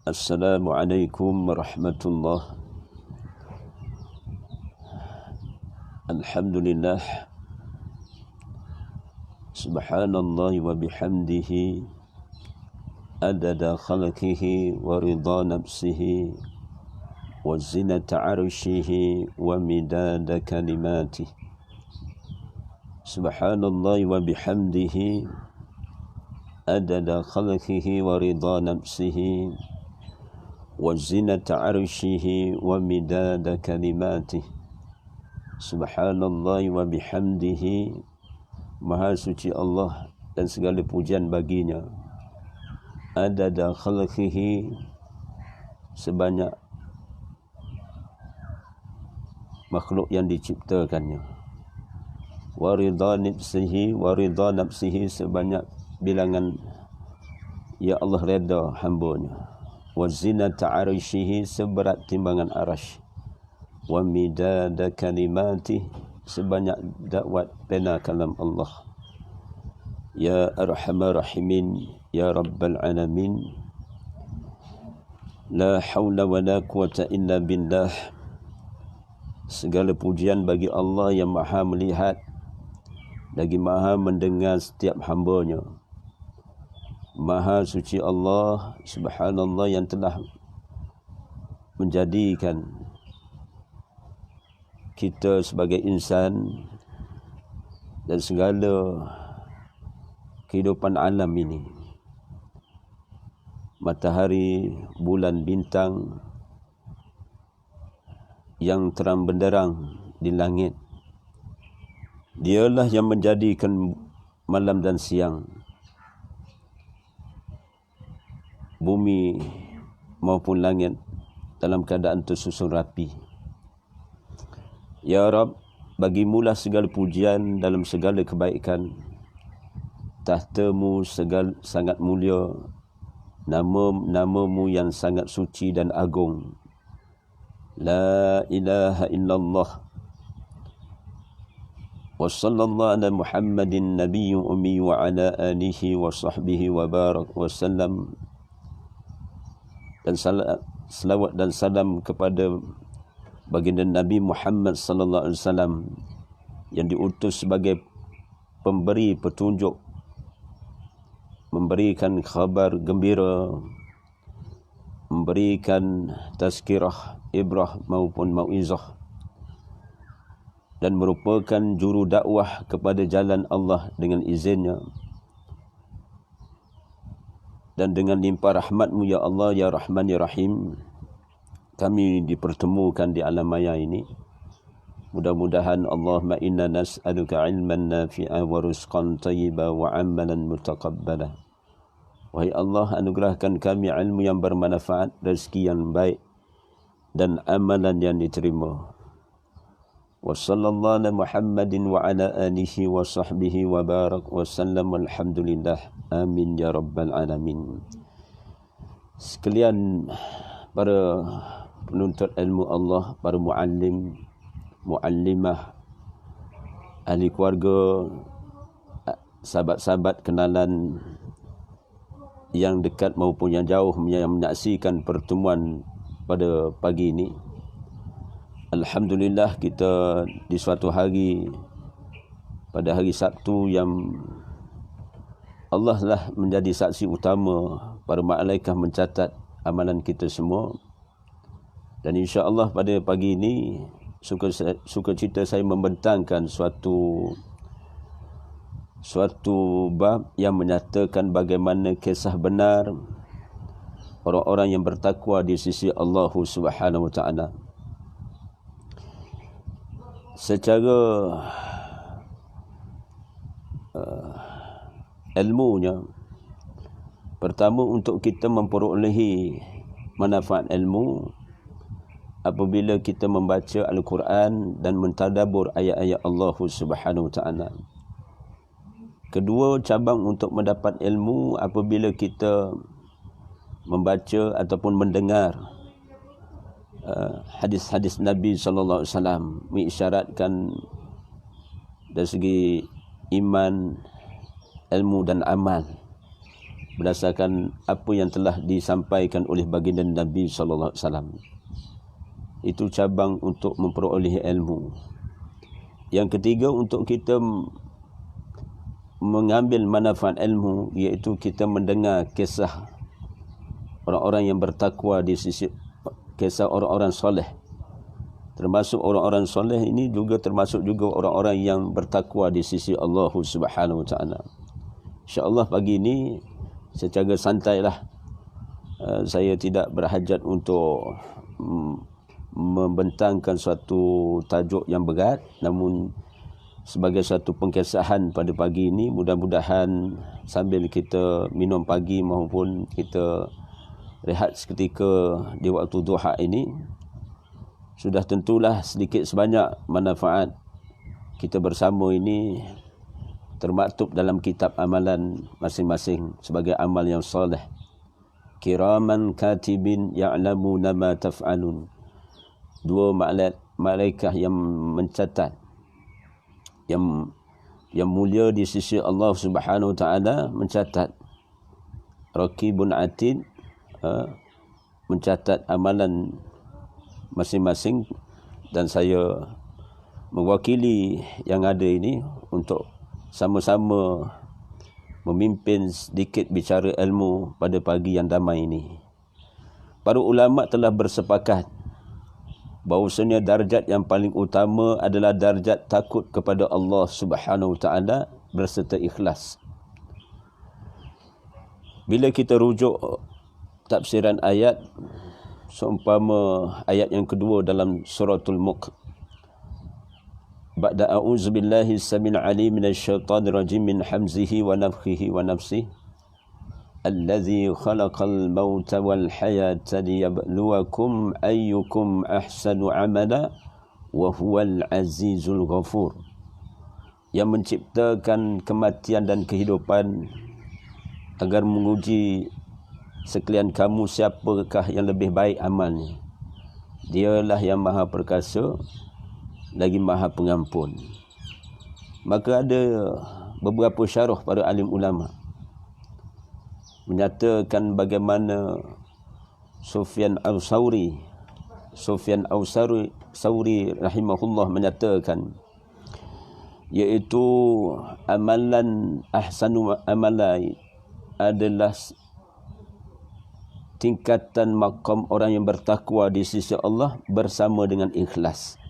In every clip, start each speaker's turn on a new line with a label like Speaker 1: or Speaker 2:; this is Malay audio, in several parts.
Speaker 1: Assalamualaikum warahmatullahi. Alhamdulillah. Subhanallah wa bihamdihi adada khalqihi wa ridha nafsihi wa zinata arshihi wa midada kalimatih. Subhanallah wa bihamdihi adada khalqihi wa ridha nafsihi wa zinata arshihi wa midada kalimatih. Subhanallah wa bihamdihi, Maha suci Allah dan segala pujian baginya. Adada khalqihi, sebanyak makhluk yang diciptakannya. Wa ridha nafsihi, sebanyak bilangan ya Allah redha hambanya. Wa zinata arshihi, seberat timbangan arasy. Wa midada kalimati, sebanyak dakwat pena kalam Allah. Ya arhamar rahimin, ya rabbal alamin, la hawla wa la quwata illa billah. Segala pujian bagi Allah yang maha melihat lagi maha mendengar setiap hambanya. Maha suci Allah, subhanallah, yang telah menjadikan kita sebagai insan dan segala kehidupan alam ini, matahari, bulan, bintang yang terang benderang di langit, Dialah yang menjadikan malam dan siang, bumi maupun langit dalam keadaan tersusun rapi. Ya Rab, bagimulah segala pujian dalam segala kebaikan. Tahtamu sangat mulia, namamu yang sangat suci dan agung. La ilaha illallah. Wa sallallahu ala Muhammadin nabiyyu ummi wa ala alihi wa sahbihi wa barak wa sallam. Dan salawat dan salam kepada baginda Nabi Muhammad sallallahu alaihi wasallam yang diutus sebagai pemberi petunjuk, memberikan khabar gembira, memberikan tazkirah, ibrah maupun mauizah, dan merupakan juru dakwah kepada jalan Allah dengan izinnya. Dan dengan limpah rahmat-Mu ya Allah ya Rahman ya Rahim, kami dipertemukan di alam maya ini. Mudah-mudahan Allahumma inna nas'aluka ilman nafi'a wa rizqan thayyiba wa amalan mutaqabbala. Wahai Allah, anugerahkan kami ilmu yang bermanfaat, rezeki yang baik, dan amalan yang diterima. Wa sallallahu ala Muhammadin wa ala alihi wa sahbihi wa barak wa sallam, alhamdulillah. Amin ya rabbal alamin. Sekalian para penuntut ilmu Allah, para muallim, muallimah, ahli keluarga, sahabat-sahabat kenalan yang dekat maupun yang jauh yang menyaksikan pertemuan pada pagi ini. Alhamdulillah, kita di suatu hari, pada hari Sabtu yang Allah lah menjadi saksi utama, para malaikat mencatat amalan kita semua. Dan insya-Allah pada pagi ini sukacita saya membentangkan suatu bab yang menyatakan bagaimana kisah benar orang-orang yang bertakwa di sisi Allah Subhanahu wa taala. Secara ilmunya, pertama untuk kita memperolehi manfaat ilmu apabila kita membaca Al-Quran dan mentadabbur ayat-ayat Allah Subhanahu wa taala. Kedua, cabang untuk mendapat ilmu apabila kita membaca ataupun mendengar hadis-hadis Nabi sallallahu alaihi wasallam mengisyaratkan dari segi iman, ilmu dan amal berdasarkan apa yang telah disampaikan oleh baginda Nabi sallallahu alaihi wasallam. Itu cabang untuk memperoleh ilmu. Yang ketiga, untuk kita mengambil manfaat ilmu, iaitu kita mendengar kisah orang-orang yang bertakwa di sisi, kisah orang-orang soleh. Termasuk orang-orang soleh ini juga termasuk juga orang-orang yang bertakwa di sisi Allah Subhanahu Wa Taala. InsyaAllah pagi ini secara santailah, saya tidak berhajat untuk membentangkan suatu tajuk yang berat, namun sebagai satu pengkesahan pada pagi ini, mudah-mudahan sambil kita minum pagi maupun kita rehat seketika di waktu duha ini, sudah tentulah sedikit sebanyak manfaat kita bersama ini termaktub dalam kitab amalan masing-masing sebagai amal yang soleh. Kiraman katibin ya'lamuna ma taf'alun. Dua malaikat yang mencatat, yang mulia di sisi Allah Subhanahu Wa Taala mencatat. Raqibun atid, mencatat amalan masing-masing, dan saya mewakili yang ada ini untuk sama-sama memimpin sedikit bicara ilmu pada pagi yang damai ini. Para ulama telah bersepakat bahawasanya darjat yang paling utama adalah darjat takut kepada Allah Subhanahu Wa Taala berserta ikhlas. Bila kita rujuk tafsiran ayat, seumpama ayat yang kedua dalam suratul Mulk, ba'da a'udzu billahi samil alim minasyaitonir rajim min hamzihi wa nafthihi wa nafsihi allazi khalaqal mauta wal hayata liyabluwakum ayyukum ahsanu amala wa huwal azizul ghafur. Yang menciptakan kematian dan kehidupan agar menguji sekalian kamu siapakah yang lebih baik amalnya. Dialah yang maha perkasa lagi maha pengampun. Maka ada beberapa syarah para alim ulama menyatakan bagaimana Sufyan al-Thawri rahimahullah menyatakan, iaitu amalan ahsanu amalai adalah tingkatan maqam orang yang bertakwa di sisi Allah bersama dengan ikhlas.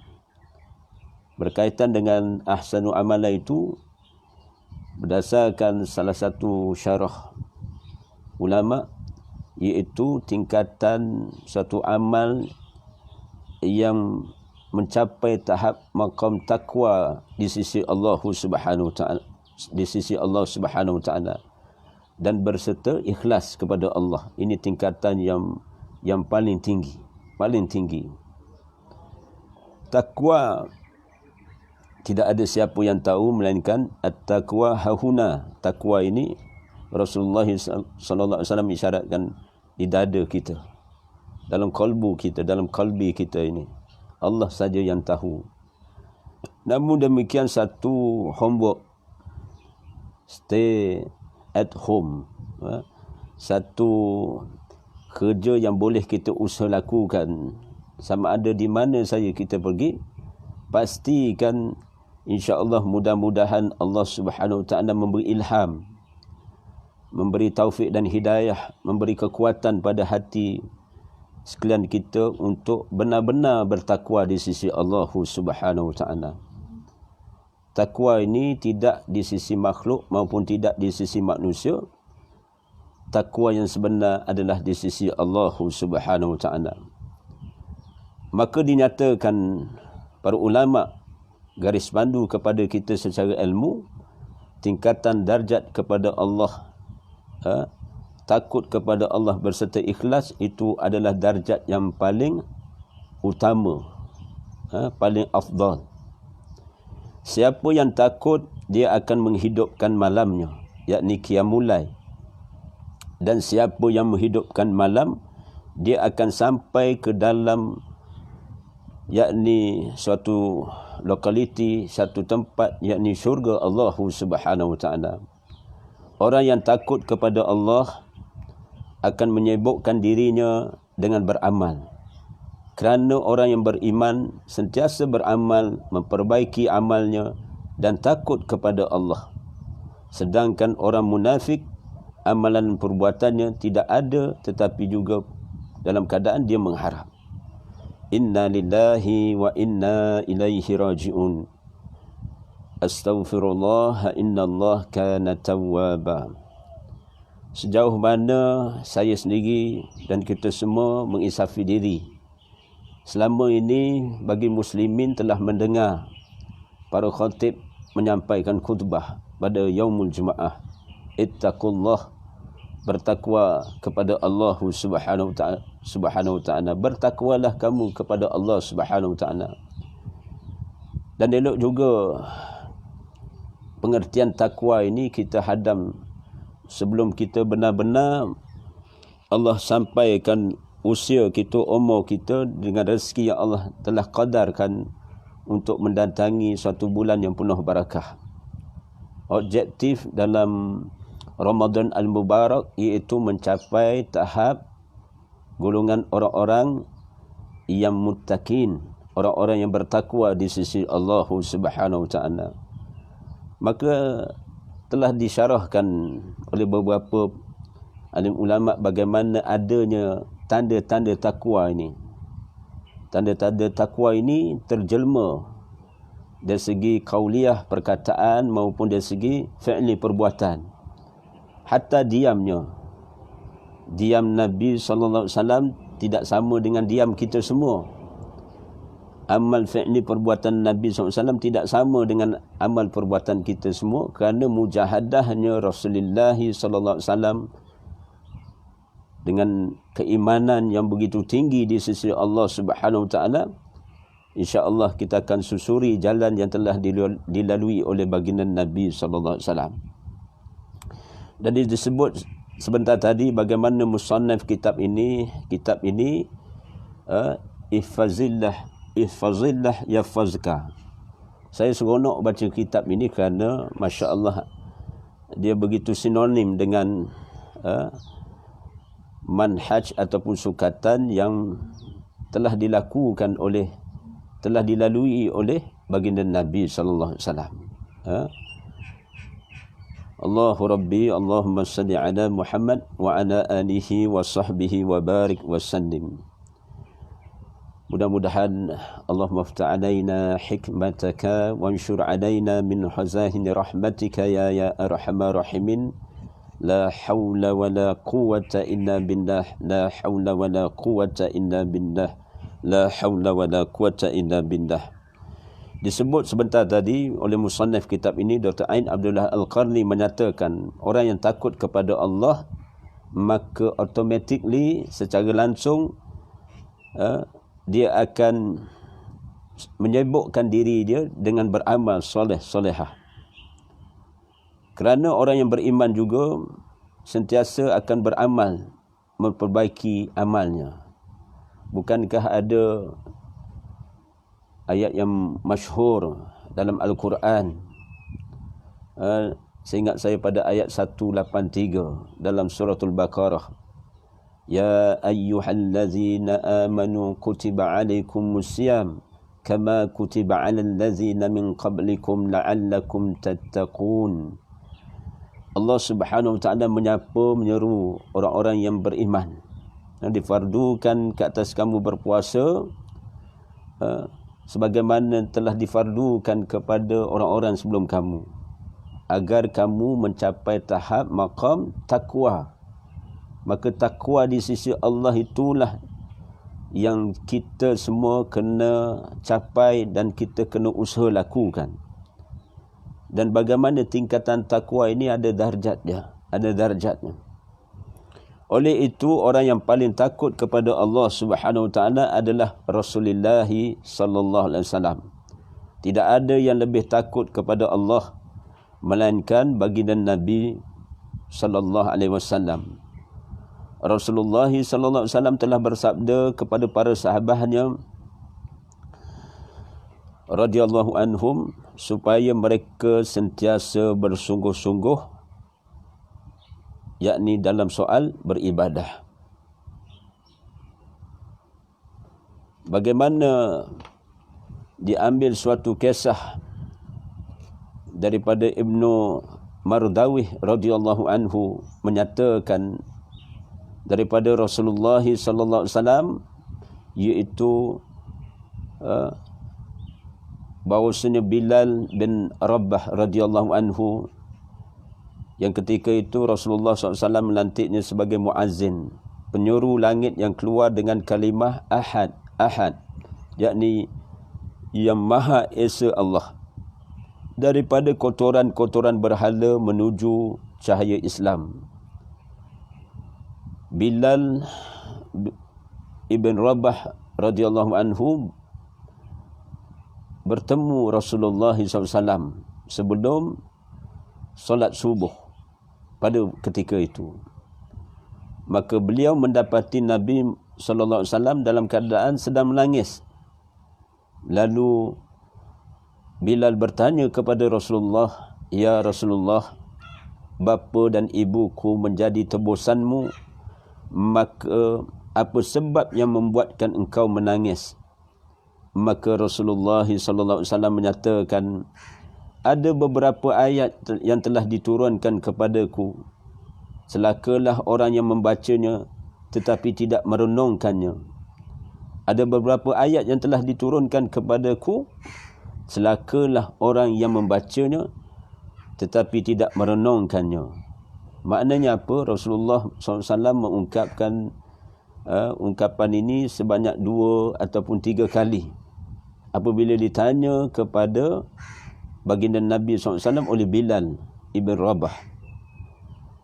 Speaker 1: Berkaitan dengan ahsanu amala itu, berdasarkan salah satu syarah ulama, iaitu tingkatan satu amal yang mencapai tahap maqam takwa di sisi Allah Subhanahu Wa Taala dan berserta ikhlas kepada Allah. Ini tingkatan yang paling tinggi, Takwa tidak ada siapa yang tahu melainkan at-taqwa hahuna. Takwa ini Rasulullah sallallahu alaihi wasallam isyaratkan di dada kita, dalam kalbu kita, dalam kalbi kita ini. Allah saja yang tahu. Namun demikian, satu homework, stay at home, satu kerja yang boleh kita usaha lakukan, sama ada di mana saja kita pergi, pastikan insya-Allah mudah-mudahan Allah Subhanahu Wa Taala memberi ilham, memberi taufik dan hidayah, memberi kekuatan pada hati sekalian kita untuk benar-benar bertakwa di sisi Allah Subhanahu Wa Taala. Takwa ini tidak di sisi makhluk maupun tidak di sisi manusia. Takwa yang sebenar adalah di sisi Allah Subhanahu Wa Taala. Maka dinyatakan para ulama garis pandu kepada kita secara ilmu, tingkatan darjat kepada Allah, takut kepada Allah berserta ikhlas, itu adalah darjat yang paling utama, paling afdal. Siapa yang takut, dia akan menghidupkan malamnya, yakni qiyamul lail. Dan siapa yang menghidupkan malam, dia akan sampai ke dalam yakni suatu lokaliti, satu tempat, yakni syurga Allah Subhanahu wa taala. Orang yang takut kepada Allah akan menyibukkan dirinya dengan beramal. Kerana orang yang beriman sentiasa beramal, memperbaiki amalnya dan takut kepada Allah. Sedangkan orang munafik, amalan perbuatannya tidak ada tetapi juga dalam keadaan dia mengharap. Inna lillahi wa inna ilaihi raji'un. Astaghfirullah, innallah kana tawwaba. Sejauh mana saya sendiri dan kita semua mengisafi diri, selama ini bagi muslimin telah mendengar para khatib menyampaikan khutbah pada yaumul Jumaah, ittaqullah, bertakwa kepada Allah Subhanahu wa taala. Bertakwalah kamu kepada Allah Subhanahu wa taala. Dan elok juga pengertian takwa ini kita hadam sebelum kita benar-benar Allah sampaikan usia kita, umur kita dengan rezeki yang Allah telah qadarkan untuk mendatangi suatu bulan yang penuh barakah. Objektif dalam Ramadan Al-Mubarak iaitu mencapai tahap golongan orang-orang yang muttaqin, orang-orang yang bertakwa di sisi Allah Subhanahu wa taala. Maka telah disyarahkan oleh beberapa alim ulama bagaimana adanya tanda-tanda takwa ini. Tanda-tanda takwa ini terjelma dari segi qauliyah perkataan maupun dari segi fi'li perbuatan. Hatta diamnya. Diam Nabi SAW tidak sama dengan diam kita semua. Amal fi'li perbuatan Nabi SAW tidak sama dengan amal perbuatan kita semua kerana mujahadahnya Rasulullah SAW dengan keimanan yang begitu tinggi di sisi Allah Subhanahu wa taala. Insya-Allah kita akan susuri jalan yang telah dilalui oleh baginda Nabi sallallahu alaihi wasallam. Dan disebut sebentar tadi bagaimana musannaf kitab ini ihfazillah yahfazka. Saya seronok baca kitab ini kerana masya-Allah dia begitu sinonim dengan manhaj ataupun sukatan yang telah dilalui oleh baginda Nabi sallallahu alaihi wasallam. Allahu Rabbi, Allahumma salli ala Muhammad wa ala alihi wa sahbihi wa barik wa sallim. Mudah-mudahan Allah mafta' alaina hikmataka wa anshur alaina min khazahini rahmatika ya arhamar rahimin. La hawla wa la quwwata illa billah. La hawla wa la quwwata illa billah. La hawla wa la quwwata illa billah. Disebut sebentar tadi oleh musannaf kitab ini, Dr. Ain Abdullah Al-Qarni menyatakan orang yang takut kepada Allah maka automatically secara langsung dia akan menyibukkan diri dia dengan beramal solehah. Kerana orang yang beriman juga sentiasa akan beramal, memperbaiki amalnya. Bukankah ada ayat yang masyhur dalam Al-Quran? Saya ingat saya pada ayat 183 dalam suratul Baqarah. Ya ayyuhallazina amanu kutiba alaikumusiyam kama kutiba alal ladzina min qablikum la'allakum tattaqun. Allah Subhanahu wa taala menyeru orang-orang yang beriman. Difardukan ke atas kamu berpuasa sebagaimana telah difardukan kepada orang-orang sebelum kamu, agar kamu mencapai tahap maqam takwa. Maka takwa di sisi Allah itulah yang kita semua kena capai dan kita kena usaha lakukan. Dan bagaimana tingkatan takwa ini ada darjatnya. Oleh itu orang yang paling takut kepada Allah Subhanahu wa taala adalah Rasulullah sallallahu alaihi wasallam. Tidak ada yang lebih takut kepada Allah melainkan baginda Nabi sallallahu alaihi wasallam. Rasulullah sallallahu alaihi wasallam telah bersabda kepada para sahabatnya, radhiyallahu anhum supaya mereka sentiasa bersungguh-sungguh, yakni dalam soal beribadah. Bagaimana diambil suatu kisah daripada Ibnu Mardawih radhiyallahu anhu menyatakan daripada Rasulullah sallallahu alaihi wasallam, iaitu bahawasanya Bilal bin Rabah radhiyallahu anhu yang ketika itu Rasulullah SAW melantiknya sebagai muazzin, penyuruh langit yang keluar dengan kalimah ahad, ahad, yakni yang Maha Esa Allah, daripada kotoran-kotoran berhala menuju cahaya Islam. Bilal ibn Rabah radhiyallahu anhu bertemu Rasulullah SAW sebelum solat subuh pada ketika itu. Maka beliau mendapati Nabi SAW dalam keadaan sedang menangis. Lalu Bilal bertanya kepada Rasulullah, "Ya Rasulullah, bapa dan ibuku menjadi tebusanmu, maka apa sebab yang membuatkan engkau menangis?" Maka Rasulullah SAW menyatakan, ada beberapa ayat yang telah diturunkan kepadaku. Celakalah orang yang membacanya tetapi tidak merenungkannya. Ada beberapa ayat yang telah diturunkan kepadaku. Celakalah orang yang membacanya tetapi tidak merenungkannya. Maknanya apa? Rasulullah SAW mengungkapkan ungkapan ini sebanyak 2 ataupun 3 kali apabila ditanya kepada baginda Nabi SAW oleh Bilal ibn Rabah.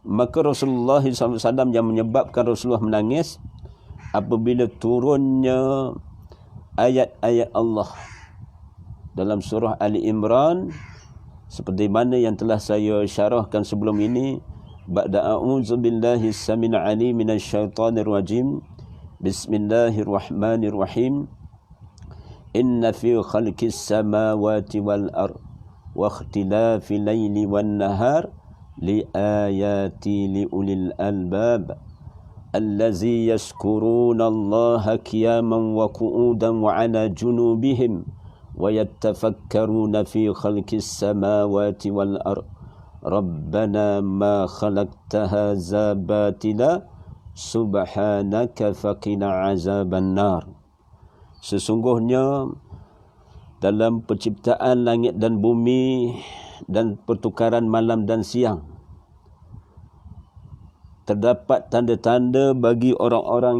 Speaker 1: Maka Rasulullah SAW yang menyebabkan Rasulullah menangis apabila turunnya ayat-ayat Allah dalam surah Ali Imran, seperti mana yang telah saya syarahkan sebelum ini. Ba'da a'udzu billahi as-sami'il 'alim minasyaitonir rajim. Bismillahirrahmanirrahim. Inna fi khalqis samawati wal ard wa ikhtilafil laili wan nahar li ayati li ulil albab allazi yazkuruna Allaha qiyaman wa qu'udan wa 'ala junubihim wa yattafakkaruna fi khalqis samawati wal ard rabbana ma khalaqta hadza batila subhanaka faqina azaban nar. Sesungguhnya dalam penciptaan langit dan bumi dan pertukaran malam dan siang terdapat tanda-tanda bagi orang-orang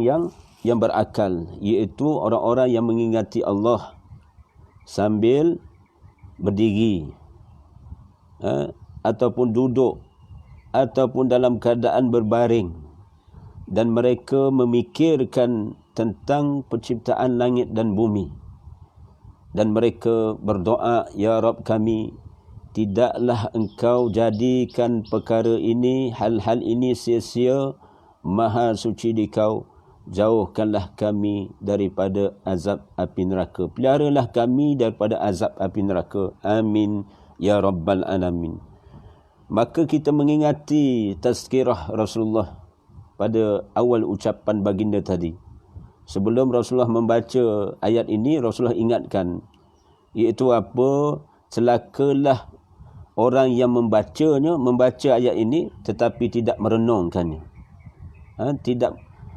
Speaker 1: yang berakal, iaitu orang-orang yang mengingati Allah sambil berdiri, ataupun duduk, ataupun dalam keadaan berbaring, dan mereka memikirkan tentang penciptaan langit dan bumi, dan mereka berdoa, "Ya Rabb kami, tidaklah engkau jadikan perkara ini, hal-hal ini sia-sia, maha suci dikau, jauhkanlah kami daripada azab api neraka, peliharalah kami daripada azab api neraka, amin ya rabbal alamin." Maka kita mengingati tazkirah Rasulullah pada awal ucapan baginda tadi. Sebelum Rasulullah membaca ayat ini, Rasulullah ingatkan, iaitu apa? Celakalah orang yang membaca ayat ini tetapi tidak merenungkannya.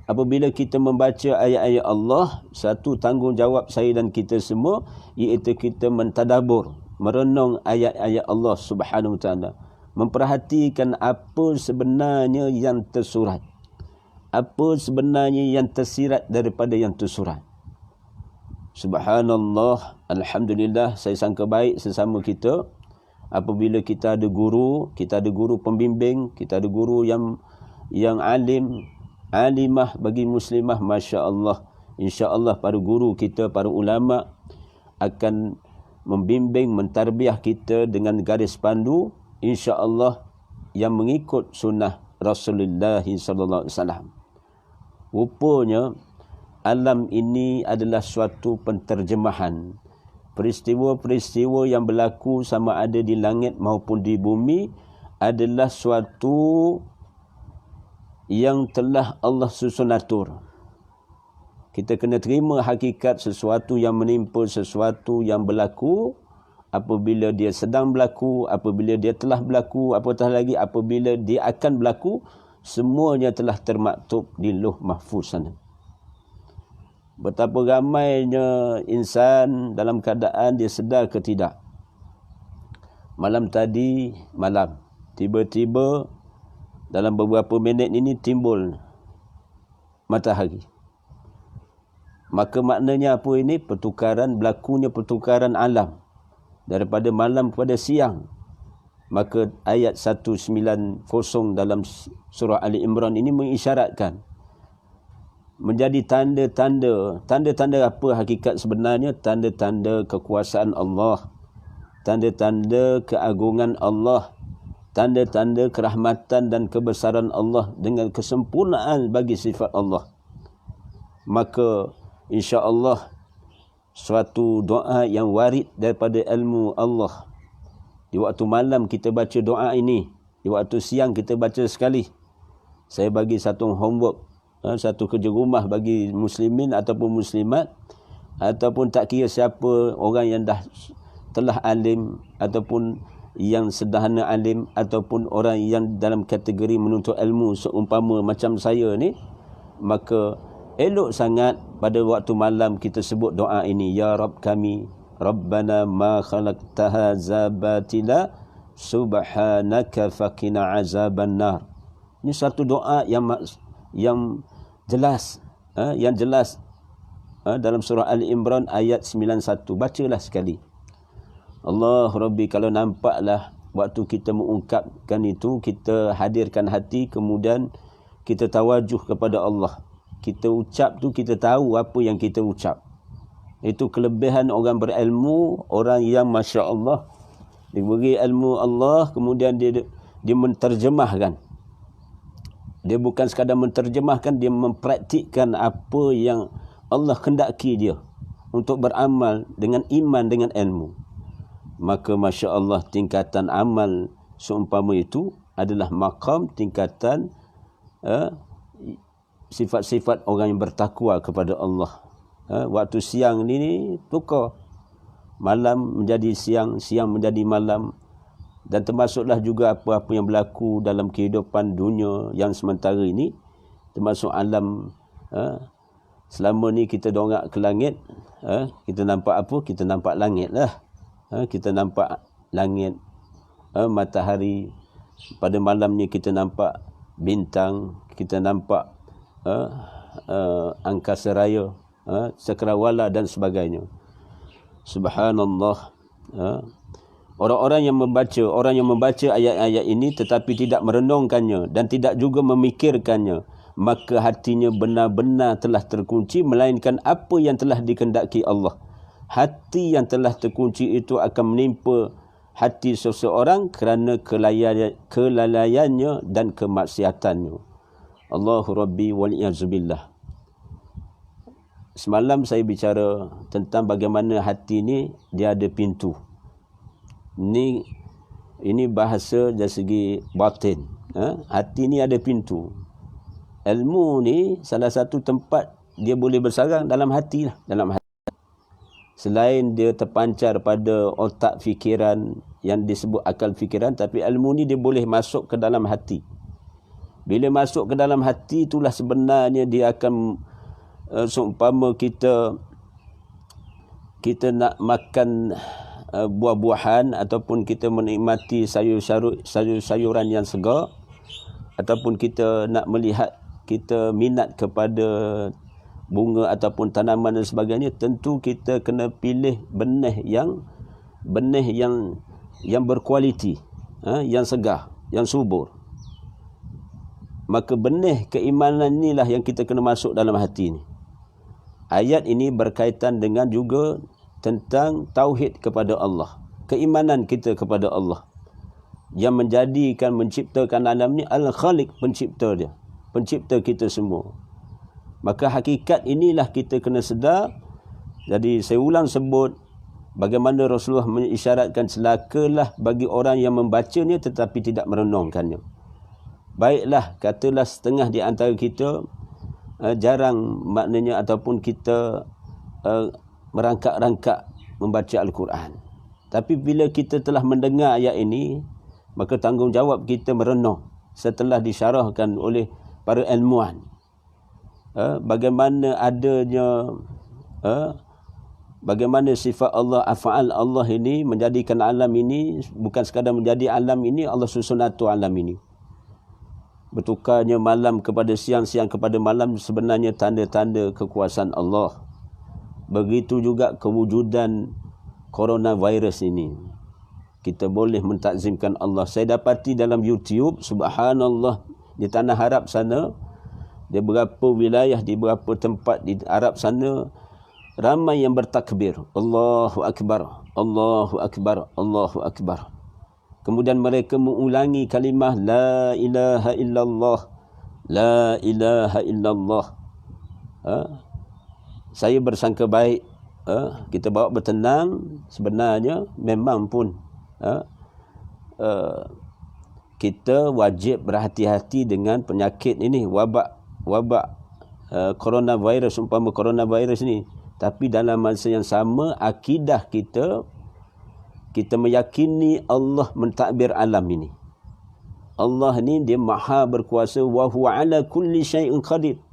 Speaker 1: Apabila kita membaca ayat-ayat Allah, satu tanggungjawab saya dan kita semua, iaitu kita mentadabbur, merenung ayat-ayat Allah Subhanahu Wa Taala, memperhatikan apa sebenarnya yang tersurat, apa sebenarnya yang tersirat daripada yang tersurat. Subhanallah, alhamdulillah, saya sangka baik sesama kita apabila kita ada guru pembimbing, kita ada guru yang alimah bagi muslimah, masya-Allah. Insya-Allah para guru kita, para ulama akan membimbing, mentarbiah kita dengan garis pandu, insya-Allah, yang mengikut sunnah Rasulullah sallallahu alaihi wasallam. Rupanya alam ini adalah suatu penterjemahan peristiwa-peristiwa yang berlaku sama ada di langit maupun di bumi adalah suatu yang telah Allah susun atur. Kita kena terima hakikat sesuatu yang menimpa, sesuatu yang berlaku, apabila dia sedang berlaku, apabila dia telah berlaku, apatah lagi apabila dia akan berlaku, semuanya telah termaktub di Lauh Mahfuz sana. Betapa ramainya insan dalam keadaan dia sedar ke tidak. Malam tadi, tiba-tiba dalam beberapa minit ini timbul matahari. Maka maknanya apa ini? Berlakunya pertukaran alam daripada malam kepada siang. Maka ayat 190 dalam surah Ali Imran ini mengisyaratkan menjadi tanda-tanda apa hakikat sebenarnya? Tanda-tanda kekuasaan Allah, tanda-tanda keagungan Allah, tanda-tanda kerahmatan dan kebesaran Allah dengan kesempurnaan bagi sifat Allah. Maka insya-Allah suatu doa yang warid daripada ilmu Allah. Di waktu malam kita baca doa ini, di waktu siang kita baca sekali. Saya bagi satu homework, satu kerja rumah bagi muslimin ataupun muslimat, ataupun tak kira siapa orang yang telah alim ataupun yang sederhana alim ataupun orang yang dalam kategori menuntut ilmu seumpama macam saya ni, maka elok sangat pada waktu malam kita sebut doa ini. Ya Rabb kami, Rabbana ma khalaqta hadza batila subhanaka faqina azaban nar. Ini satu doa yang jelas, dalam surah Ali Imran ayat 91. Bacalah sekali. Allah Rabbi, kalau nampaklah waktu kita mengungkapkan itu, kita hadirkan hati, kemudian kita tawajuh kepada Allah. Kita ucap tu, kita tahu apa yang kita ucap. Itu kelebihan orang berilmu, orang yang Masya Allah diberi ilmu Allah, kemudian dia menterjemahkan. Dia bukan sekadar menterjemahkan, dia mempraktikkan apa yang Allah kendaki dia untuk beramal dengan iman, dengan ilmu. Maka Masya Allah, tingkatan amal seumpama itu adalah maqam, tingkatan sifat-sifat orang yang bertakwa kepada Allah. Waktu siang ni tukar. Malam menjadi siang, siang menjadi malam. Dan termasuklah juga apa-apa yang berlaku dalam kehidupan dunia yang sementara ini. Termasuk alam. Selama ni kita dongak ke langit. Kita nampak apa? Kita nampak langit lah. Kita nampak langit, matahari. Pada malam ni kita nampak bintang. Kita nampak angkasa raya, cakrawala dan sebagainya. Subhanallah. Orang yang membaca ayat-ayat ini tetapi tidak merenungkannya dan tidak juga memikirkannya, maka hatinya benar-benar telah terkunci, melainkan apa yang telah dikehendaki Allah. Hati yang telah terkunci itu akan menimpa hati seseorang kerana kelalaiannya dan kemaksiatannya. Allahu Rabbi wal-i'azubillah. Semalam saya bicara tentang bagaimana hati ni dia ada pintu. Ini bahasa dari segi batin. Hati ni ada pintu. Ilmu ni salah satu tempat dia boleh bersarang dalam hati lah, dalam hati. Selain dia terpancar pada otak fikiran yang disebut akal fikiran, tapi ilmu ni dia boleh masuk ke dalam hati. Bila masuk ke dalam hati, itulah sebenarnya dia akan seumpama kita nak makan buah-buahan ataupun kita menikmati sayur-sayuran yang segar, ataupun kita nak melihat, kita minat kepada bunga ataupun tanaman dan sebagainya, tentu kita kena pilih benih yang berkualiti, yang segar, yang subur. Maka benih keimanan inilah yang kita kena masuk dalam hati ni. Ayat ini berkaitan dengan juga tentang tauhid kepada Allah, keimanan kita kepada Allah yang menciptakan alam ni. Al-Khaliq, pencipta dia, pencipta kita semua. Maka hakikat inilah kita kena sedar. Jadi saya ulang sebut, Bagaimana Rasulullah mengisyaratkan celakalah bagi orang yang membacanya tetapi tidak merenungkannya. Baiklah, katalah setengah di antara kita jarang maknanya ataupun kita merangkak-rangkak membaca Al-Quran. Tapi bila kita telah mendengar ayat ini, maka tanggungjawab kita merenung setelah disyarahkan oleh para ilmuwan. Bagaimana adanya bagaimana sifat Allah, af'al Allah ini menjadikan alam ini, bukan sekadar menjadi alam ini, Allah susun atur alam ini. Bertukarnya malam kepada siang, siang kepada malam sebenarnya tanda-tanda kekuasaan Allah. Begitu juga kewujudan coronavirus ini. Kita boleh mentakzimkan Allah. Saya dapati dalam YouTube, subhanallah, di tanah Arab sana, di beberapa wilayah, di beberapa tempat di Arab sana, ramai yang bertakbir. Allahu Akbar, Allahu Akbar, Allahu Akbar. Kemudian mereka mengulangi kalimah La ilaha illallah, La ilaha illallah. Saya bersangka baik, kita bawa bertenang, sebenarnya memang pun kita wajib berhati-hati dengan penyakit ini, wabak coronavirus, umpama coronavirus ni. Tapi dalam masa yang sama, akidah kita meyakini Allah mentadbir alam ini. Allah ni dia maha berkuasa, wa huwa ala kulli syai'in qadir.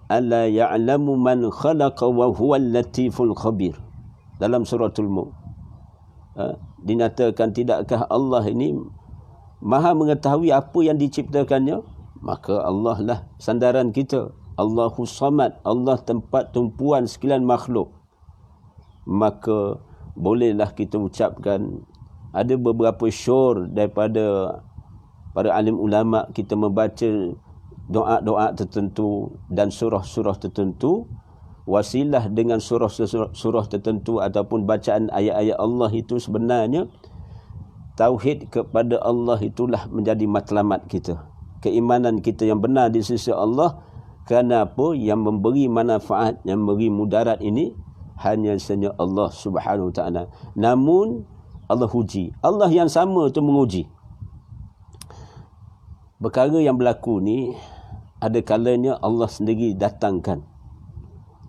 Speaker 1: Alla ya'lamu man khalaqa wa huwa al-latiful khabir. Dalam suratul Mulk. Dinyatakan, tidakkah Allah ini maha mengetahui apa yang diciptakannya? Maka Allah lah sandaran kita. Allahus Samad, Allah tempat tumpuan sekalian makhluk. Maka bolehlah kita ucapkan, ada beberapa syur daripada para alim ulama, kita membaca doa-doa tertentu dan surah-surah tertentu, wasilah dengan surah tertentu ataupun bacaan ayat-ayat Allah itu sebenarnya tauhid kepada Allah itulah menjadi matlamat kita. Keimanan kita yang benar di sisi Allah, kerana apa? Yang memberi manfaat, yang memberi mudarat ini hanya sahaja Allah Subhanahu Wa Taala. Namun Allah uji. Allah yang sama tu menguji. Perkara yang berlaku ni ada kalanya Allah sendiri datangkan.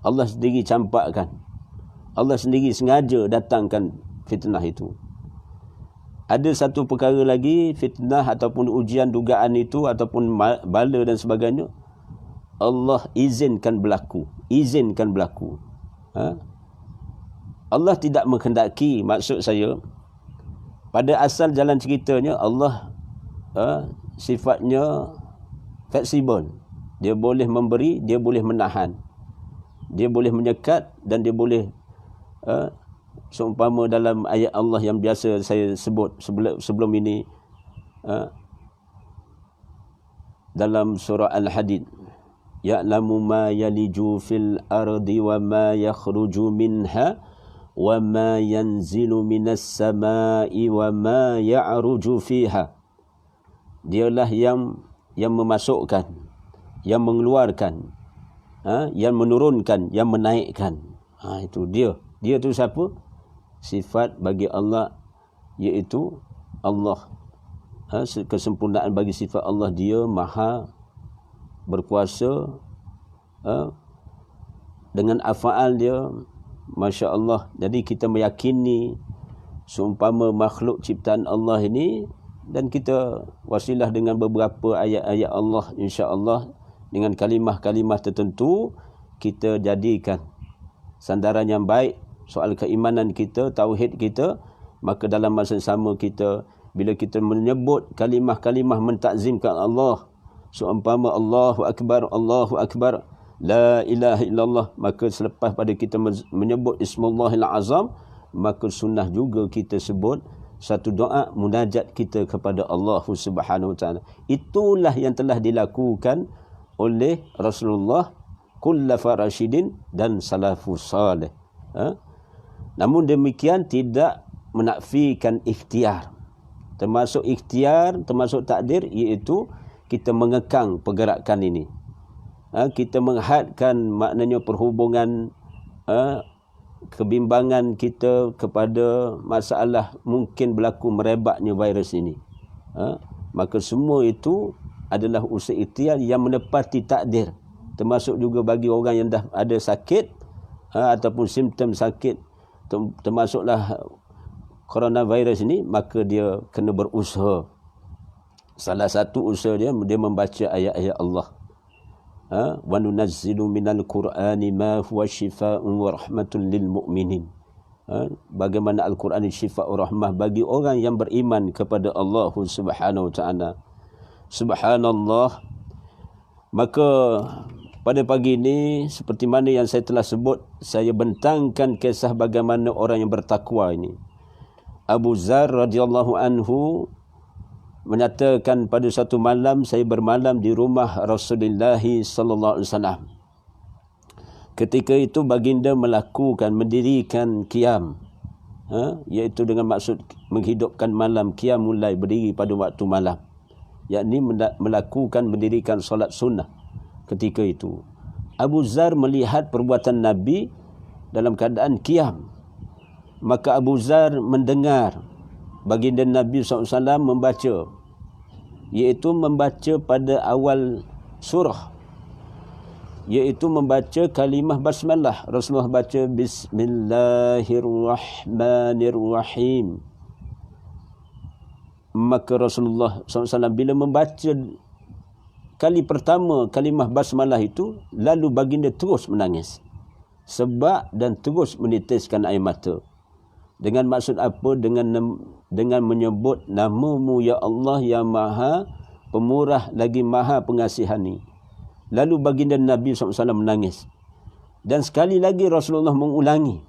Speaker 1: Allah sendiri campakkan. Allah sendiri sengaja datangkan fitnah itu. Ada satu perkara lagi, fitnah ataupun ujian dugaan itu ataupun bala dan sebagainya, Allah izinkan berlaku. Izinkan berlaku. Allah tidak menghendaki, maksud saya, pada asal jalan ceritanya Allah sifatnya fleksibel. Dia boleh memberi, dia boleh menahan. Dia boleh menyekat dan dia boleh seumpama dalam ayat Allah yang biasa saya sebut sebelum ini, dalam surah Al-Hadid, ya'lamu ma yaliju fil ardi wa ma yakhruju minha wa ma yanzilu minas samai wa ma ya'ruju fiha. Dialah yang memasukkan, yang mengeluarkan, yang menurunkan, yang menaikkan. Itu dia. Dia tu siapa? Sifat bagi Allah, iaitu Allah. Kesempurnaan bagi sifat Allah, dia maha berkuasa dengan af'al dia, Masya Allah. Jadi kita meyakini seumpama makhluk ciptaan Allah ini, dan kita wasilah dengan beberapa ayat-ayat Allah, insya-Allah, dengan kalimah-kalimah tertentu, kita jadikan sandaran yang baik soal keimanan kita, tauhid kita. Maka dalam masa yang sama kita, bila kita menyebut kalimah-kalimah mentakzimkan Allah, seumpama Allahu Akbar, Allahu Akbar, La ilaha illallah, maka selepas pada kita menyebut Ismullahil Azam, maka sunnah juga kita sebut satu doa munajat kita kepada Allah Subhanahu Wa Taala. Itulah yang telah dilakukan oleh Rasulullah, Khulafa Rasyidin dan Salafus Salih. Namun demikian tidak menafikan ikhtiar. Termasuk ikhtiar, termasuk takdir, iaitu kita mengekang pergerakan ini. Kita menghadkan maknanya perhubungan kebimbangan kita kepada masalah mungkin berlaku merebaknya virus ini. Maka semua itu adalah usaha ikhtiar yang menepati takdir. Termasuk juga bagi orang yang dah ada sakit ataupun simptom sakit, termasuklah coronavirus ini, maka dia kena berusaha. Salah satu usaha dia membaca ayat-ayat Allah. Wa nunazzilu minal Qur'ani ma huwa shifaa'un wa rahmatun lil mu'minin. Bagaimana Al-Quran ini syifa' rahmah bagi orang yang beriman kepada Allah Subhanahu wa taala. Subhanallah. Maka pada pagi ini, seperti mana yang saya telah sebut, saya bentangkan kisah bagaimana orang yang bertakwa ini. Abu Zar radhiyallahu anhu menyatakan, pada satu malam saya bermalam di rumah Rasulullah sallallahu alaihi wasallam. Ketika itu baginda mendirikan qiyam, iaitu dengan maksud menghidupkan malam. Qiyam mulai berdiri pada waktu malam, yakni mendirikan solat sunnah. Ketika itu Abu Zar melihat perbuatan Nabi dalam keadaan qiyam. Maka Abu Zar mendengar baginda Nabi SAW membaca, iaitu membaca pada awal surah, iaitu membaca kalimah basmalah. Rasulullah baca Bismillahirrahmanirrahim. Maka Rasulullah SAW bila membaca kali pertama kalimah basmalah itu, lalu baginda terus menangis dan terus menitiskan air mata. Dengan maksud apa? Dengan menyebut nama-Mu ya Allah yang Maha Pemurah lagi Maha Pengasihani. Lalu baginda Nabi SAW menangis. Dan sekali lagi Rasulullah mengulangi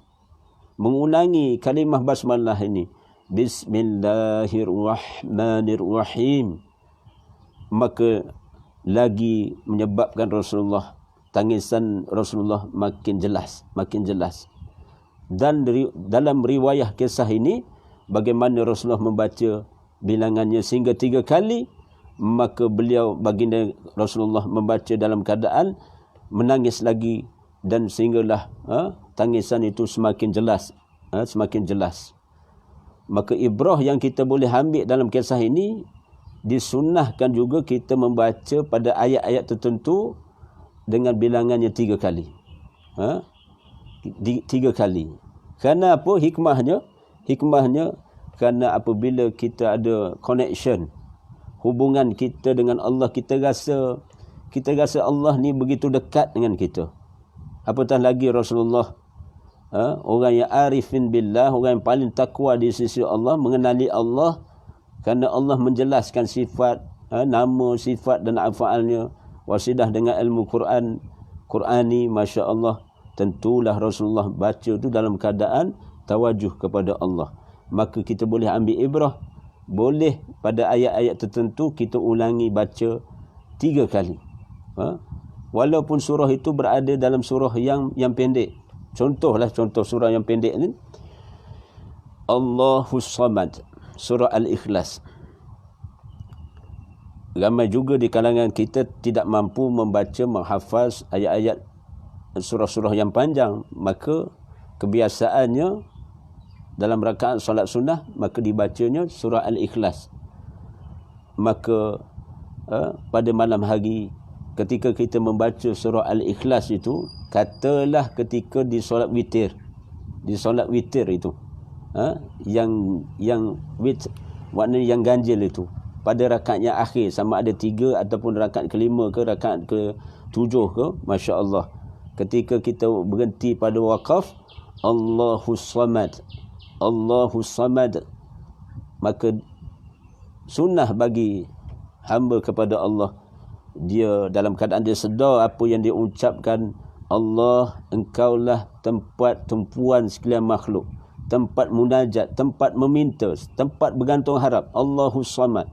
Speaker 1: kalimah basmalah ini, Bismillahirrahmanirrahim. Maka lagi menyebabkan tangisan Rasulullah makin jelas. Dan dalam riwayah kisah ini, bagaimana Rasulullah membaca bilangannya sehingga 3 kali, maka baginda Rasulullah membaca dalam keadaan menangis lagi, dan sehinggalah tangisan itu semakin jelas. Maka ibrah yang kita boleh ambil dalam kisah ini, disunnahkan juga kita membaca pada ayat-ayat tertentu dengan bilangannya 3 kali. 3 kali. Kerana apa hikmahnya? Hikmahnya kerana apabila kita ada connection, hubungan kita dengan Allah, kita rasa Allah ni begitu dekat dengan kita. Apatah lagi Rasulullah, orang yang arifin billah, orang yang paling takwa di sisi Allah, mengenali Allah, kerana Allah menjelaskan sifat, nama, sifat dan af'alnya, wasidah dengan ilmu Qur'ani, Masya Allah. Tentulah Rasulullah baca itu dalam keadaan tawajuh kepada Allah. Maka kita boleh ambil ibrah. Boleh pada ayat-ayat tertentu kita ulangi baca 3 kali. Walaupun surah itu berada dalam surah yang pendek. Contoh surah yang pendek ni, Allahus Samad, surah Al-Ikhlas. Ramai juga di kalangan kita tidak mampu membaca, menghafaz ayat-ayat surah-surah yang panjang. Maka kebiasaannya dalam rakaat solat sunnah, maka dibacanya surah Al-Ikhlas. Maka pada malam hari ketika kita membaca surah Al-Ikhlas itu, katalah ketika di solat witir. Di solat witir itu, yang maknanya yang ganjil itu, pada rakaat yang akhir, sama ada 3 ataupun rakaat ke-5 ke rakaat ke-7 ke, Masya Allah. Ketika kita berhenti pada waqaf, Allahus Samad, maka sunnah bagi hamba kepada Allah, dia dalam keadaan dia sedar apa yang dia ucapkan, Allah, Engkaulah tempat tumpuan sekalian makhluk, tempat munajat, tempat meminta, tempat bergantung harap, Allahus Samad.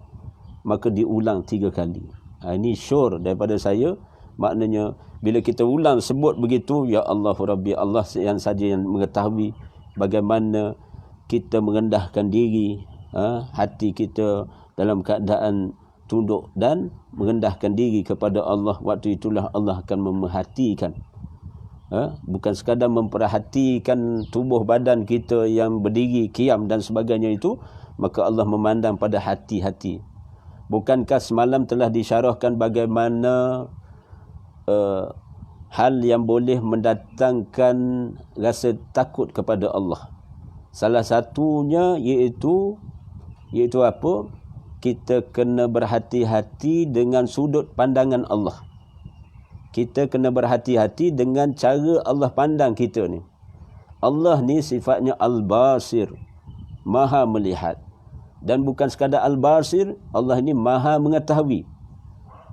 Speaker 1: Maka diulang 3 kali. Ini sure daripada saya. Maknanya bila kita ulang sebut begitu, ya Allah Rabbi, Allah yang saja yang mengetahui bagaimana kita merendahkan diri, hati kita dalam keadaan tunduk dan merendahkan diri kepada Allah. Waktu itulah Allah akan memerhatikan Bukan sekadar memperhatikan tubuh badan kita yang berdiri, qiyam dan sebagainya itu, maka Allah memandang pada hati-hati. Bukankah semalam telah disyarahkan bagaimana hal yang boleh mendatangkan rasa takut kepada Allah. Salah satunya iaitu apa? Kita kena berhati-hati dengan sudut pandangan Allah. Kita kena berhati-hati dengan cara Allah pandang kita ni. Allah ni sifatnya Al-Basir, Maha melihat. Dan bukan sekadar Al-Basir, Allah ni Maha mengetahui.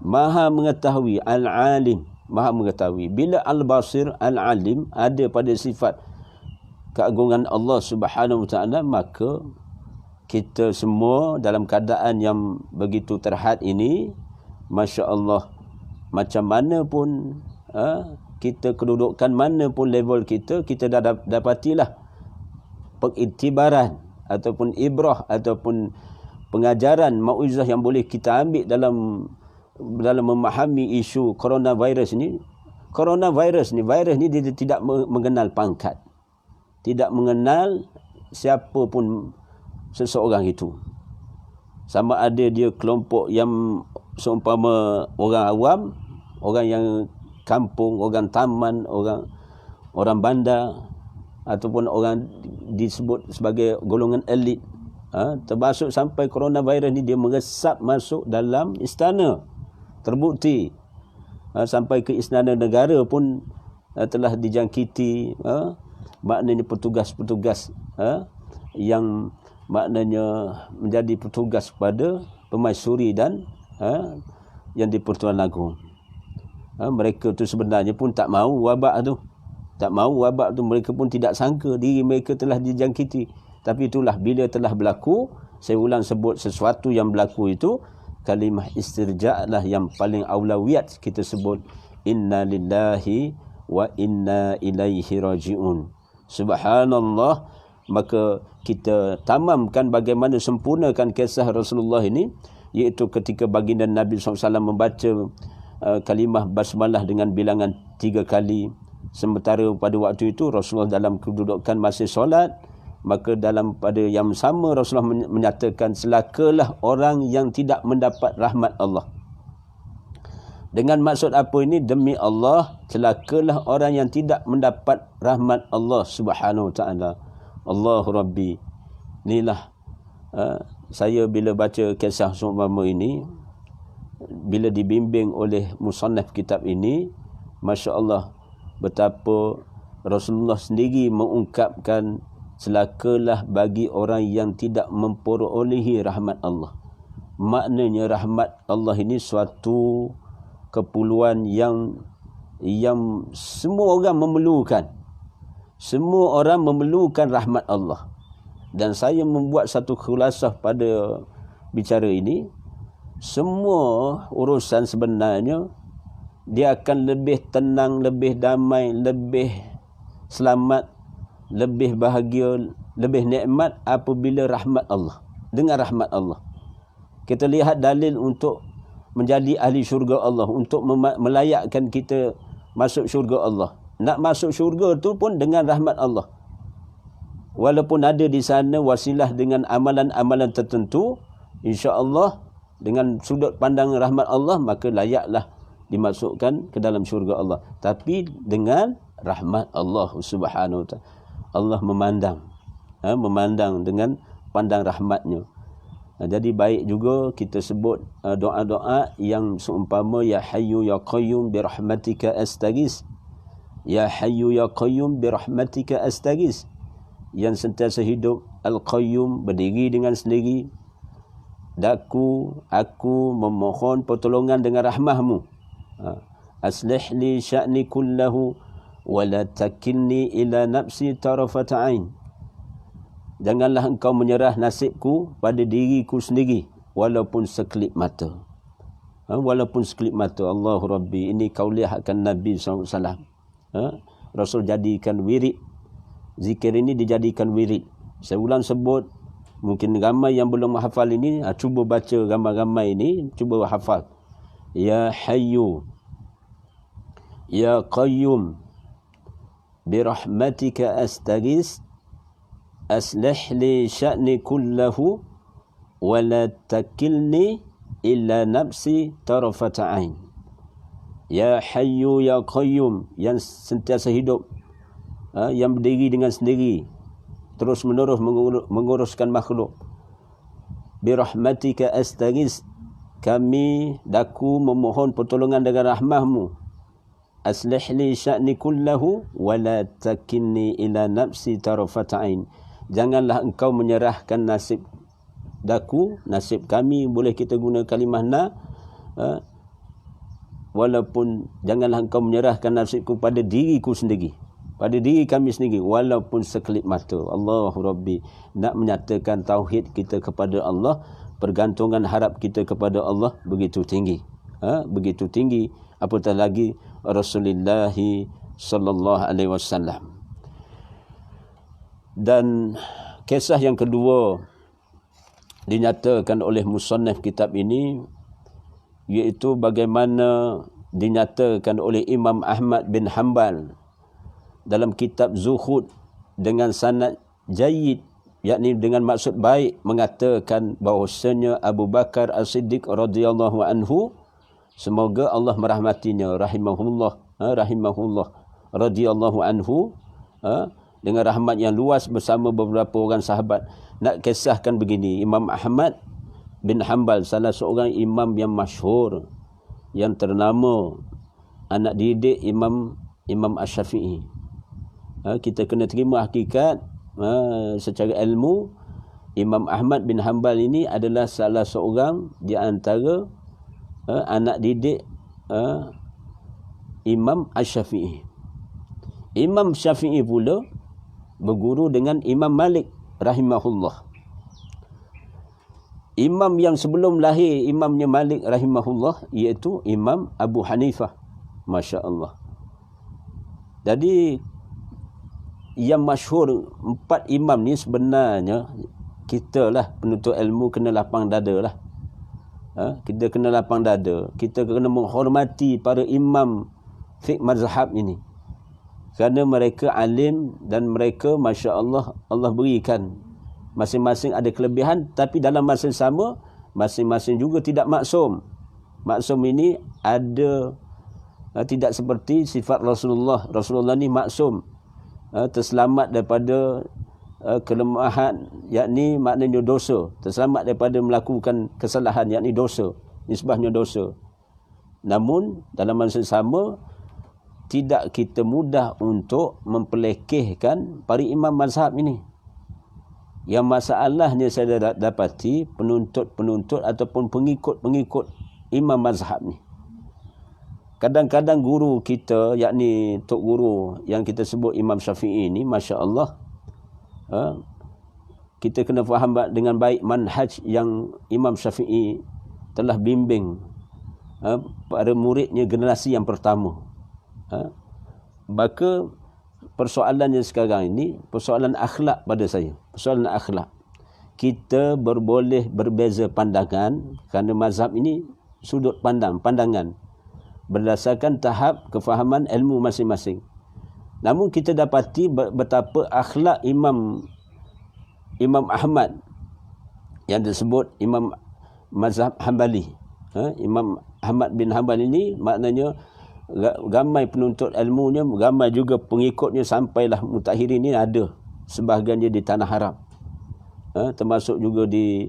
Speaker 1: Maha mengetahui, Al-Alim, Maha mengetahui. Bila Al-Basir, Al-Alim ada pada sifat keagungan Allah Subhanahu Wa Taala, maka kita semua dalam keadaan yang begitu terhad ini, Masya Allah, macam mana pun kita kedudukan mana pun level kita dah dapatilah pengiktibaran ataupun ibrah ataupun pengajaran mauizah yang boleh kita ambil dalam memahami isu coronavirus ni. Coronavirus ni, virus ni dia tidak mengenal pangkat, tidak mengenal siapa pun seseorang itu. Sama ada dia kelompok yang seumpama orang awam, orang yang kampung, orang taman, orang bandar, ataupun orang disebut sebagai golongan elit. Termasuk sampai coronavirus ni dia meresap masuk dalam istana. Terbukti sampai ke istana negara pun telah dijangkiti maknanya petugas-petugas yang maknanya menjadi petugas kepada permaisuri dan yang di Pertuan Agong. Mereka tu sebenarnya pun tak mahu wabak tu. Tak mahu wabak tu, mereka pun tidak sangka diri mereka telah dijangkiti. Tapi itulah, bila telah berlaku, saya ulang sebut sesuatu yang berlaku itu, kalimah istirja' lah yang paling aulawiyat kita sebut. Inna lillahi wa inna ilaihi raji'un. Subhanallah. Maka kita tamamkan bagaimana sempurnakan kisah Rasulullah ini, iaitu ketika baginda Nabi SAW membaca kalimah basmalah dengan bilangan 3 kali. Sementara pada waktu itu Rasulullah dalam kedudukan masih solat, maka dalam pada yang sama Rasulullah menyatakan, celakalah orang yang tidak mendapat rahmat Allah. Dengan maksud apa ini? Demi Allah, celakalah orang yang tidak mendapat rahmat Allah Subhanahu Wa Taala. Allahu Rabbi. Inilah saya bila baca kisah seumpama ini, bila dibimbing oleh musannaf kitab ini, Masya Allah, betapa Rasulullah sendiri mengungkapkan, celakalah bagi orang yang tidak memperolehi rahmat Allah. Maknanya rahmat Allah ini suatu keperluan yang semua orang memerlukan. Semua orang memerlukan rahmat Allah. Dan saya membuat satu khulasah pada bicara ini. Semua urusan sebenarnya dia akan lebih tenang, lebih damai, lebih selamat, lebih bahagia, lebih nikmat apabila rahmat Allah. Dengan rahmat Allah. Kita lihat dalil untuk menjadi ahli syurga Allah, untuk melayakkan kita masuk syurga Allah. Nak masuk syurga tu pun dengan rahmat Allah. Walaupun ada di sana wasilah dengan amalan-amalan tertentu, insya-Allah dengan sudut pandang rahmat Allah, maka layaklah dimasukkan ke dalam syurga Allah. Tapi dengan rahmat Allah Subhanahu Wa Taala. Allah memandang dengan pandang rahmatnya. Jadi baik juga kita sebut doa-doa yang seumpama ya hayyu ya qayyum bi rahmatika astaghis. Ya hayyu ya qayyum bi rahmatika astaghis. Yang sentiasa hidup, al-qayyum, berdiri dengan sendiri. Aku memohon pertolongan dengan rahmahmu. Aslih li sya'ni kullahu wa la takilni ila nafsi tarafat ain. Janganlah engkau menyerah nasibku pada diriku sendiri walaupun sekelip mata. Walaupun sekelip mata. Allahu Rabbi. Ini kauliah akan Nabi SAW. Rasul jadikan wirid. Zikir ini dijadikan wirid. Saya ulang sebut, mungkin ramai yang belum hafal ini, cuba baca ramai-ramai ini, cuba hafal. Ya Hayyu, Ya Qayyum, birahmatika astaghis aslih li sya'ni kullahu wa la takilni illa nafsi tarafata ain. Ya Hayyu Ya Qayyum, yang sentiasa hidup, yang berdiri dengan sendiri, terus menerus menguruskan makhluk. Birahmatika astaghis, kami daku memohon pertolongan dengan rahmahmu. Aslih li sya'ni kullahu wa la takilni ila nafsi tarafata ain. Janganlah engkau menyerahkan nasib daku, nasib kami, boleh kita guna kalimah walaupun janganlah engkau menyerahkan nasibku pada diriku sendiri, pada diri kami sendiri, walaupun sekelip mata. Allahu Rabbi, nak menyatakan tauhid kita kepada Allah, pergantungan harap kita kepada Allah begitu tinggi, begitu tinggi, apatah lagi Rasulullah sallallahu alaihi wasallam. Dan kisah yang kedua dinyatakan oleh musannaf kitab ini, iaitu bagaimana dinyatakan oleh Imam Ahmad bin Hanbal dalam kitab Zuhud dengan sanad jayyid, yakni dengan maksud baik, mengatakan bahawasanya Abu Bakar As-Siddiq radhiyallahu anhu, semoga Allah merahmatinya, rahimahullah radhiyallahu anhu, dengan rahmat yang luas bersama beberapa orang sahabat, nak kisahkan begini. Imam Ahmad bin Hanbal, salah seorang imam yang masyhur, yang ternama, anak didik Imam Asy-Syafi'i. Kita kena terima hakikat secara ilmu, Imam Ahmad bin Hanbal ini adalah salah seorang di antara anak didik Imam Asy-Syafi'i. Imam Syafi'i pula berguru dengan Imam Malik rahimahullah. Imam yang sebelum lahir Imamnya Malik rahimahullah, iaitu Imam Abu Hanifah, Masya Allah. Jadi yang masyhur empat imam ni sebenarnya kita lah penuntut ilmu kena lapang dada lah. Kita kena lapang dada, kita kena menghormati para imam fiqh mazhab ini, kerana mereka alim dan mereka Masya Allah, Allah berikan masing-masing ada kelebihan, tapi dalam masa yang sama masing-masing juga tidak maksum. Maksum ini ada, tidak seperti sifat Rasulullah. Rasulullah ni maksum, terselamat daripada kelemahan, yakni maknanya dosa, terselamat daripada melakukan kesalahan, yakni dosa, nisbahnya dosa. Namun dalam masa yang sama tidak kita mudah untuk mempelekehkan para imam mazhab ini. Yang masalahnya saya dapati penuntut-penuntut ataupun pengikut-pengikut imam mazhab ni, kadang-kadang guru kita, yakni tok guru yang kita sebut Imam Syafi'i ni, Masya Allah, kita kena faham dengan baik manhaj yang Imam Syafi'i telah bimbing para muridnya generasi yang pertama. Maka persoalannya sekarang ini persoalan akhlak pada saya, persoalan akhlak. Kita boleh berbeza pandangan, kerana mazhab ini sudut pandangan berdasarkan tahap kefahaman ilmu masing-masing. Namun kita dapati betapa akhlak Imam Ahmad yang disebut Imam Mazhab Hanbali, Imam Ahmad bin Hanbal ini, maknanya ramai penuntut ilmunya, ramai juga pengikutnya, sampailah mutakhirin ini ada sebahagiannya di tanah Arab, termasuk juga di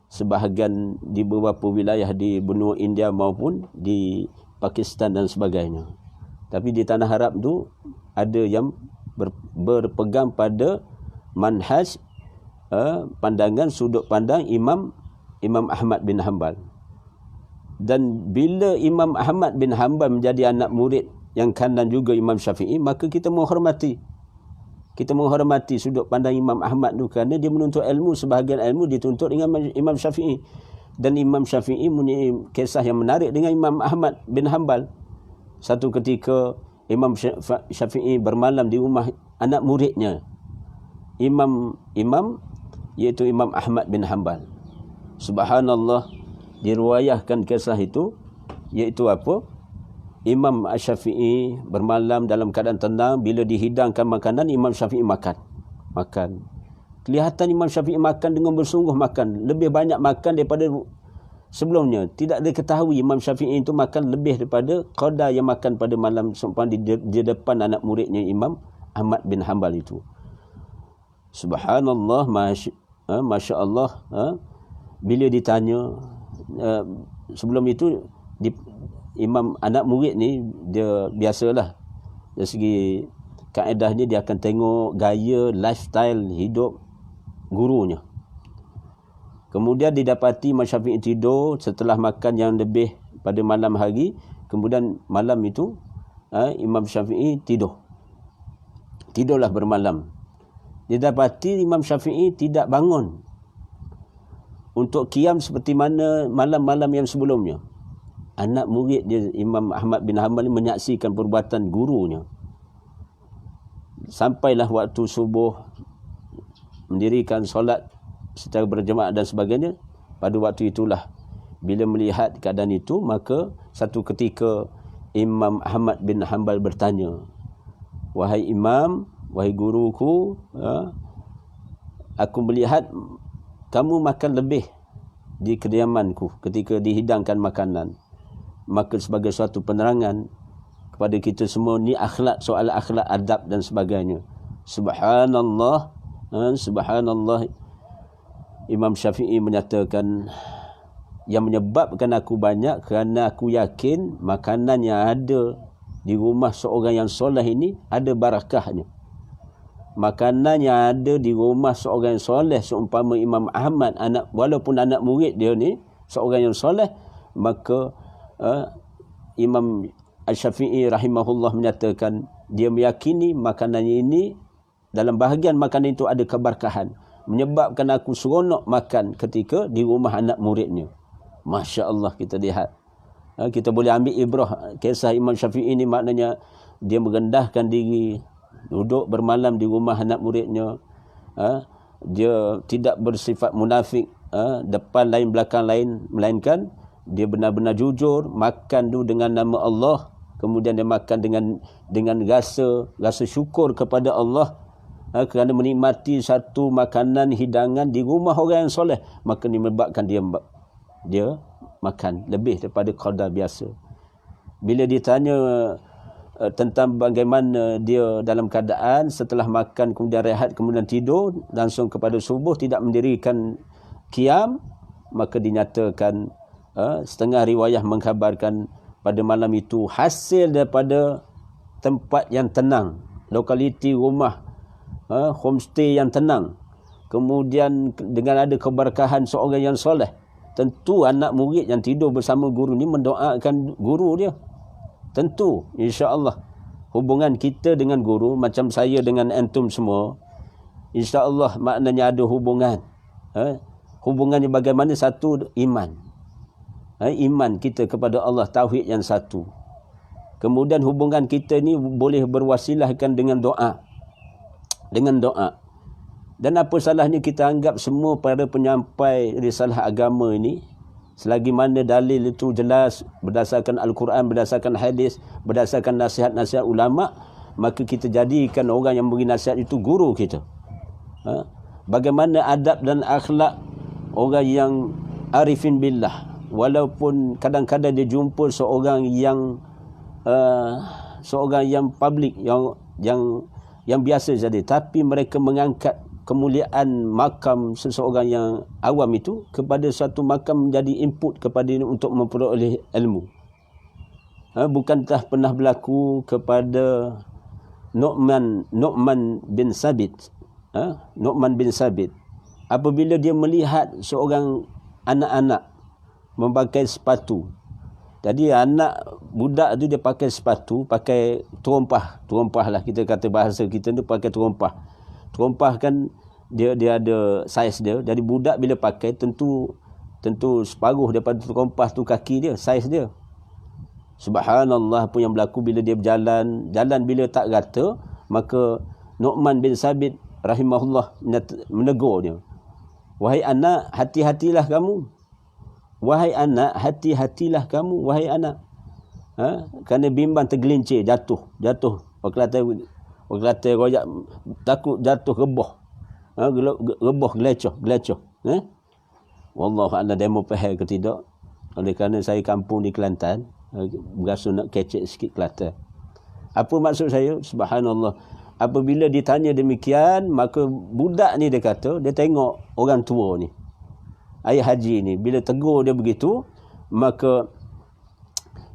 Speaker 1: sebahagian di beberapa wilayah di benua India maupun di Pakistan dan sebagainya. Tapi di tanah Arab tu ada yang berpegang pada manhaj, pandangan, sudut pandang Imam Ahmad bin Hanbal. Dan bila Imam Ahmad bin Hanbal menjadi anak murid yang kanan juga Imam Syafi'i, maka kita menghormati sudut pandang Imam Ahmad tu, kerana dia menuntut ilmu, sebahagian ilmu dituntut dengan Imam Syafi'i. Dan Imam Syafi'i punya kisah yang menarik dengan Imam Ahmad bin Hanbal. Satu ketika Imam Syafi'i bermalam di rumah anak muridnya, Imam iaitu Imam Ahmad bin Hanbal. Subhanallah, diriwayahkan kisah itu, iaitu apa? Imam Syafi'i bermalam dalam keadaan tenang. Bila dihidangkan makanan, Imam Syafi'i makan. Kelihatan Imam Syafi'i makan dengan bersungguh makan. Lebih banyak makan daripada sebelumnya. Tidak diketahui Imam Syafi'i itu makan lebih daripada qadar yang makan pada malam seumpama di depan anak muridnya Imam Ahmad bin Hanbal itu. Subhanallah, Masya Allah. Bila ditanya, sebelum itu Imam anak murid ni, dia biasalah dari segi kaedahnya dia akan tengok gaya lifestyle hidup gurunya. Kemudian didapati Imam Syafi'i tidur setelah makan yang lebih pada malam hari. Kemudian malam itu Imam Syafi'i tidurlah bermalam. Didapati Imam Syafi'i tidak bangun untuk qiyam seperti mana malam-malam yang sebelumnya. Anak murid dia Imam Ahmad bin Hanbal menyaksikan perbuatan gurunya. Sampailah waktu subuh, mendirikan solat secara berjemaah dan sebagainya. Pada waktu itulah, bila melihat keadaan itu, maka satu ketika Imam Ahmad bin Hanbal bertanya, "Wahai Imam, wahai guruku, aku melihat kamu makan lebih di kediamanku ketika dihidangkan makanan. Maka sebagai suatu penerangan kepada kita semua, ni akhlak, soal akhlak, adab dan sebagainya." Subhanallah, subhanallah. Imam Syafi'i menyatakan, yang menyebabkan aku banyak kerana aku yakin makanan yang ada di rumah seorang yang soleh ini ada barakahnya. Makanan yang ada di rumah seorang yang soleh seumpama Imam Ahmad, walaupun anak murid dia ni seorang yang soleh, maka Imam Syafi'i rahimahullah menyatakan dia meyakini makanan ini, dalam bahagian makanan itu ada keberkahan, menyebabkan aku seronok makan ketika di rumah anak muridnya. Masya Allah, kita lihat. Kita boleh ambil ibrah kisah Imam Syafi'i ini, maknanya dia merendahkan diri, duduk bermalam di rumah anak muridnya. Dia tidak bersifat munafik, depan lain belakang lain, melainkan dia benar-benar jujur, makan tu dengan nama Allah, kemudian dia makan dengan rasa syukur kepada Allah kerana menikmati satu makanan hidangan di rumah orang yang soleh, maka ini menyebabkan dia makan lebih daripada qadar biasa. Bila ditanya tentang bagaimana dia dalam keadaan setelah makan kemudian rehat kemudian tidur langsung kepada subuh, tidak mendirikan qiyam, maka dinyatakan setengah riwayah mengkhabarkan pada malam itu hasil daripada tempat yang tenang, lokaliti rumah, homestay yang tenang, kemudian dengan ada keberkahan seorang yang soleh. Tentu anak murid yang tidur bersama guru ni mendoakan guru dia. Tentu, insya-Allah hubungan kita dengan guru, macam saya dengan antum semua, insya-Allah maknanya ada hubungan. Hubungannya bagaimana? Satu, iman. Iman kita kepada Allah, tauhid yang satu. Kemudian hubungan kita ni boleh berwasilahkan dengan doa. Dan apa salahnya kita anggap semua para penyampai risalah agama ini, selagi mana dalil itu jelas berdasarkan Al-Quran, berdasarkan hadis, berdasarkan nasihat-nasihat ulama', maka kita jadikan orang yang beri nasihat itu guru kita. Bagaimana adab dan akhlak orang yang arifin billah, walaupun kadang-kadang dia jumpa seorang yang public, yang biasa saja, tapi mereka mengangkat kemuliaan makam seseorang yang awam itu kepada satu makam menjadi input kepada dia untuk memperoleh ilmu. Bukankah pernah berlaku kepada Nu'man bin Sabit? Nu'man bin Sabit, apabila dia melihat seorang anak-anak memakai sepatu. Jadi anak budak tu dia pakai sepatu, pakai terompah lah, kita kata bahasa kita tu pakai terompah. Terompah kan dia ada saiz dia. Jadi budak bila pakai tentu separuh daripada terompah tu kaki dia, saiz dia. Subhanallah, apa yang berlaku bila dia berjalan bila tak rata, maka Nu'man bin Sabit rahimahullah menegur dia. Wahai anak, hati-hatilah kamu. Wahai anak, hati-hatilah kamu. Wahai anak. Kerana bimbang tergelincir, jatuh. Orang kata royak takut jatuh rebah. Rebah gelecoh. Wallahu a'lam demo faham ke tidak. Oleh kerana saya kampung di Kelantan, berasa nak kecek sikit Kelantan. Apa maksud saya? Subhanallah. Apabila ditanya demikian, maka budak ni dia kata, dia tengok orang tua ni, ayah haji ni, bila tegur dia begitu, maka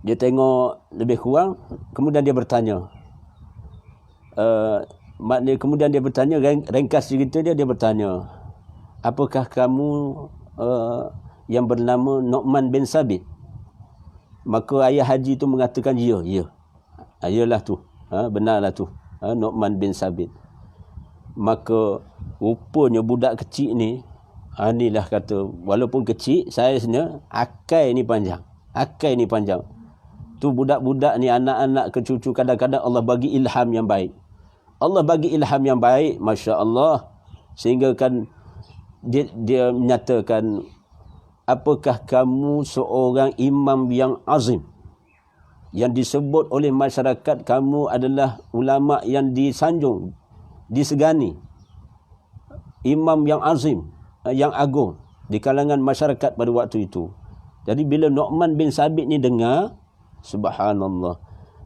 Speaker 1: dia tengok lebih kurang, kemudian dia bertanya. Maknanya kemudian dia bertanya, ringkas cerita dia bertanya, apakah kamu yang bernama Nu'man bin Sabit? Maka ayah haji tu mengatakan, ya. Ayalah tu, benarlah tu, Nu'man bin Sabit. Maka rupanya budak kecil ni, inilah kata, walaupun kecil, saya sebenarnya akai ni panjang. Tu budak-budak ni, anak-anak ke cucu, kadang-kadang Allah bagi ilham yang baik. Masya Allah. Sehingga kan dia menyatakan, apakah kamu seorang imam yang azim, yang disebut oleh masyarakat kamu adalah ulama yang disanjung, disegani, imam yang azim, yang agung di kalangan masyarakat pada waktu itu. Jadi bila Nu'man bin Sabit ni dengar, subhanallah,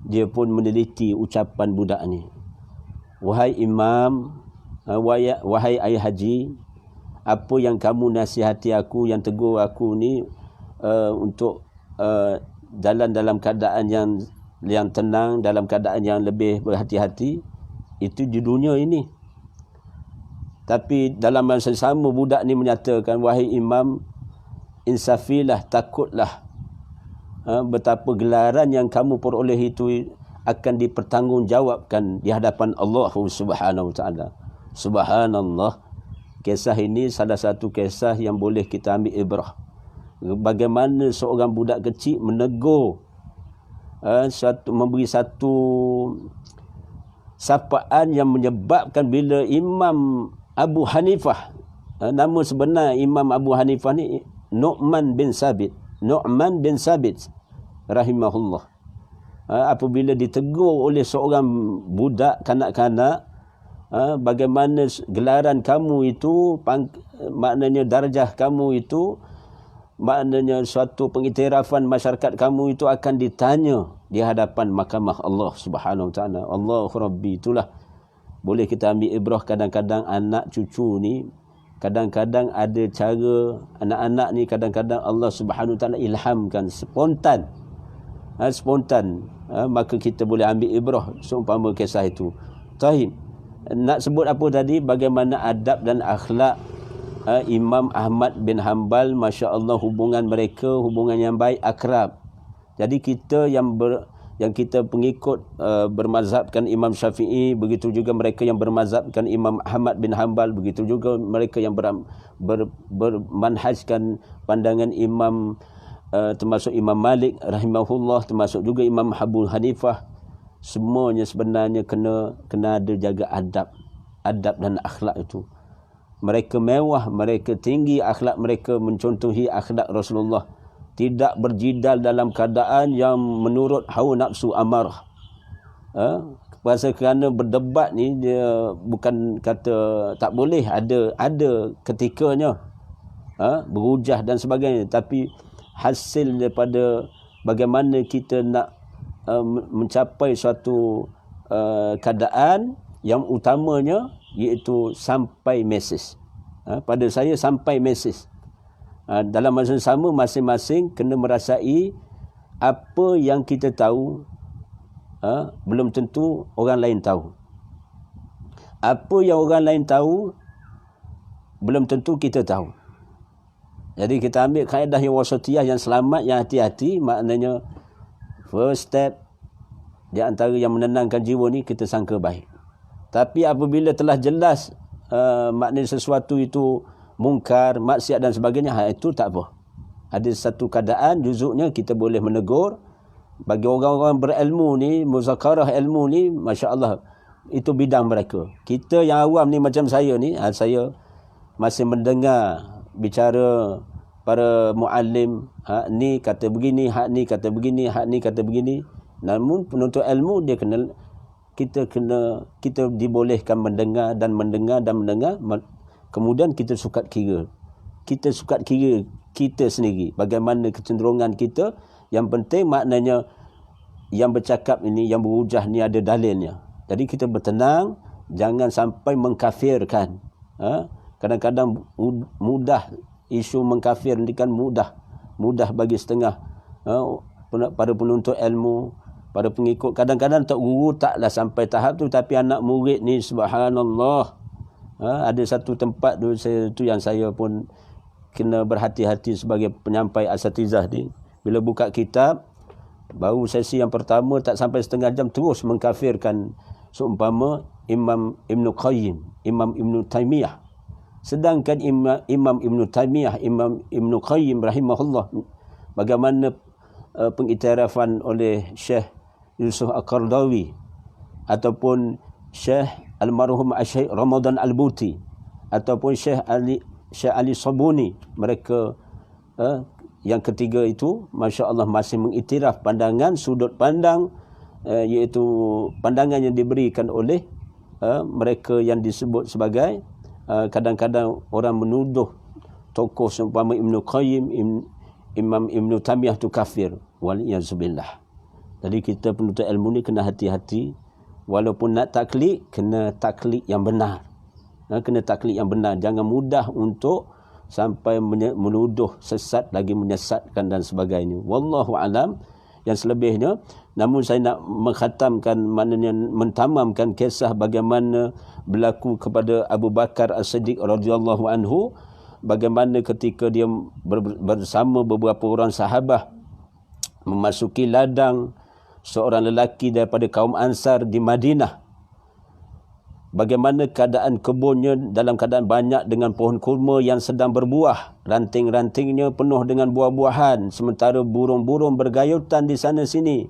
Speaker 1: dia pun meneliti ucapan budak ni. Wahai imam, wahai ayah haji, apa yang kamu nasihati aku, yang tegur aku ni, untuk jalan dalam keadaan yang tenang, dalam keadaan yang lebih berhati-hati, itu di dunia ini. Tapi dalam masa sama budak ni menyatakan, wahai imam, insafilah, takutlah, betapa gelaran yang kamu peroleh itu akan dipertanggungjawabkan di hadapan Allah Subhanahu wa taala. Subhanallah. Kisah ini salah satu kisah yang boleh kita ambil ibrah. Bagaimana seorang budak kecil menegur, memberi satu sapaan yang menyebabkan bila Imam Abu Hanifah, nama sebenar Imam Abu Hanifah ni Nu'man bin Sabit rahimahullah, apabila ditegur oleh seorang budak kanak-kanak, bagaimana gelaran kamu itu, maknanya darjah kamu itu, maknanya suatu pengiktirafan masyarakat kamu itu akan ditanya di hadapan mahkamah Allah Subhanahu wa taala. Allahu Rabbi. Itulah boleh kita ambil ibrah. Kadang-kadang anak cucu ni, kadang-kadang ada cara, anak-anak ni kadang-kadang Allah Subhanahu wa taala ilhamkan spontan, maka kita boleh ambil ibrah seumpama kisah itu. Taib. Nak sebut apa tadi? Bagaimana adab dan akhlak Imam Ahmad bin Hanbal, Masya Allah, hubungan mereka, hubungan yang baik, akrab. Jadi kita yang kita pengikut bermazhabkan Imam Syafi'i, begitu juga mereka yang bermazhabkan Imam Ahmad bin Hanbal, begitu juga mereka yang bermanhajkan pandangan Imam, termasuk Imam Malik rahimahullah, termasuk juga Imam Abu Hanifah. Semuanya sebenarnya kena ada jaga adab dan akhlak itu. Mereka mewah, mereka tinggi akhlak mereka, mencontohi akhlak Rasulullah. Tidak berjidal dalam keadaan yang menurut hawa nafsu amarah. Pasal kerana berdebat ni, dia bukan kata tak boleh, ada ketikanya, berhujah dan sebagainya. Tapi hasil daripada bagaimana kita nak mencapai suatu keadaan yang utamanya, iaitu sampai mesej. Pada saya sampai mesej. Dalam masa sama, masing-masing kena merasai apa yang kita tahu, belum tentu orang lain tahu. Apa yang orang lain tahu, belum tentu kita tahu. Jadi kita ambil kaedah yang wasatiyah, yang selamat, yang hati-hati. Maknanya first step di antara yang menenangkan jiwa ni, kita sangka baik. Tapi apabila telah jelas maknanya sesuatu itu mungkar, maksiat dan sebagainya, itu tak apa. Ada satu keadaan juzuknya kita boleh menegur. Bagi orang-orang berilmu ni, muzakarah ilmu ni, Masya Allah, itu bidang mereka. Kita yang awam ni macam saya ni, saya masih mendengar bicara para muallim, hak ni kata begini, hak ni kata begini, hak ni kata begini. Namun penuntut ilmu kita dibolehkan mendengar dan mendengar dan mendengar. Kemudian kita sukat kira. Kita sukat kira kita sendiri, bagaimana kecenderungan kita. Yang penting maknanya yang bercakap ini, yang berhujah ni ada dalilnya. Jadi kita bertenang, jangan sampai mengkafirkan. Kadang-kadang mudah isu mengkafir ni kan mudah bagi setengah para penuntut ilmu, para pengikut. Kadang-kadang tak guru taklah sampai tahap tu, tapi anak murid ni subhanallah. Ada satu tempat tu yang saya pun kena berhati-hati sebagai penyampai asatizah ni. Bila buka kitab, baru sesi yang pertama tak sampai setengah jam terus mengkafirkan seumpama Imam Ibn Qayyim, Imam Ibn Taymiyah. Sedangkan Imam Ibn Taymiyah, Imam Ibn Qayyim rahimahullah, bagaimana pengiktirafan oleh Syekh Yusuf Al-Qardawi ataupun Syekh Almarhum Syekh Ramadan Al-Buti ataupun Syekh Ali Sabuni, mereka yang ketiga itu Masya Allah masih mengiktiraf pandangan, sudut pandang, iaitu pandangan yang diberikan oleh mereka yang disebut sebagai kadang-kadang orang menuduh tokoh seumpama Ibn Qayyim, Imam Ibn Taymiyah tu kafir. Waliyazubillah. Jadi kita penuntut ilmu ni kena hati-hati. Walaupun nak taklid, kena taklid yang benar. Kena taklid yang benar. Jangan mudah untuk sampai menuduh sesat, lagi menyesatkan dan sebagainya. Wallahu alam. Yang selebihnya, namun saya nak mengkhatamkan, maknanya mentamamkan kisah bagaimana berlaku kepada Abu Bakar As-Siddiq radhiyallahu anhu, bagaimana ketika dia bersama beberapa orang sahabat memasuki ladang seorang lelaki daripada kaum Ansar di Madinah. Bagaimana keadaan kebunnya dalam keadaan banyak dengan pohon kurma yang sedang berbuah. Ranting-rantingnya penuh dengan buah-buahan. Sementara burung-burung bergayutan di sana sini.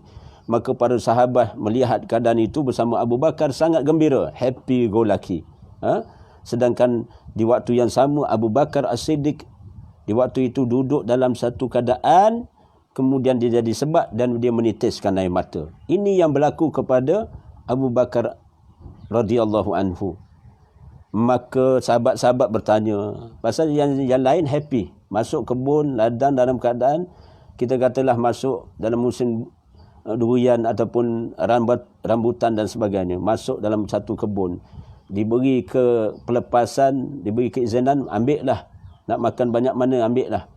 Speaker 1: Maka para sahabat melihat keadaan itu bersama Abu Bakar sangat gembira. Happy go lucky. Sedangkan di waktu yang sama Abu Bakar As-Siddiq di waktu itu duduk dalam satu keadaan, kemudian dia jadi sebab dan dia menitiskan air mata. Ini yang berlaku kepada Abu Bakar radhiyallahu anhu. Maka sahabat-sahabat bertanya, pasal yang lain happy, masuk kebun ladang dalam keadaan kita katalah masuk dalam musim durian ataupun rambutan dan sebagainya, masuk dalam satu kebun, diberi ke pelepasan, diberi keizinan, ambillah, nak makan banyak mana ambillah.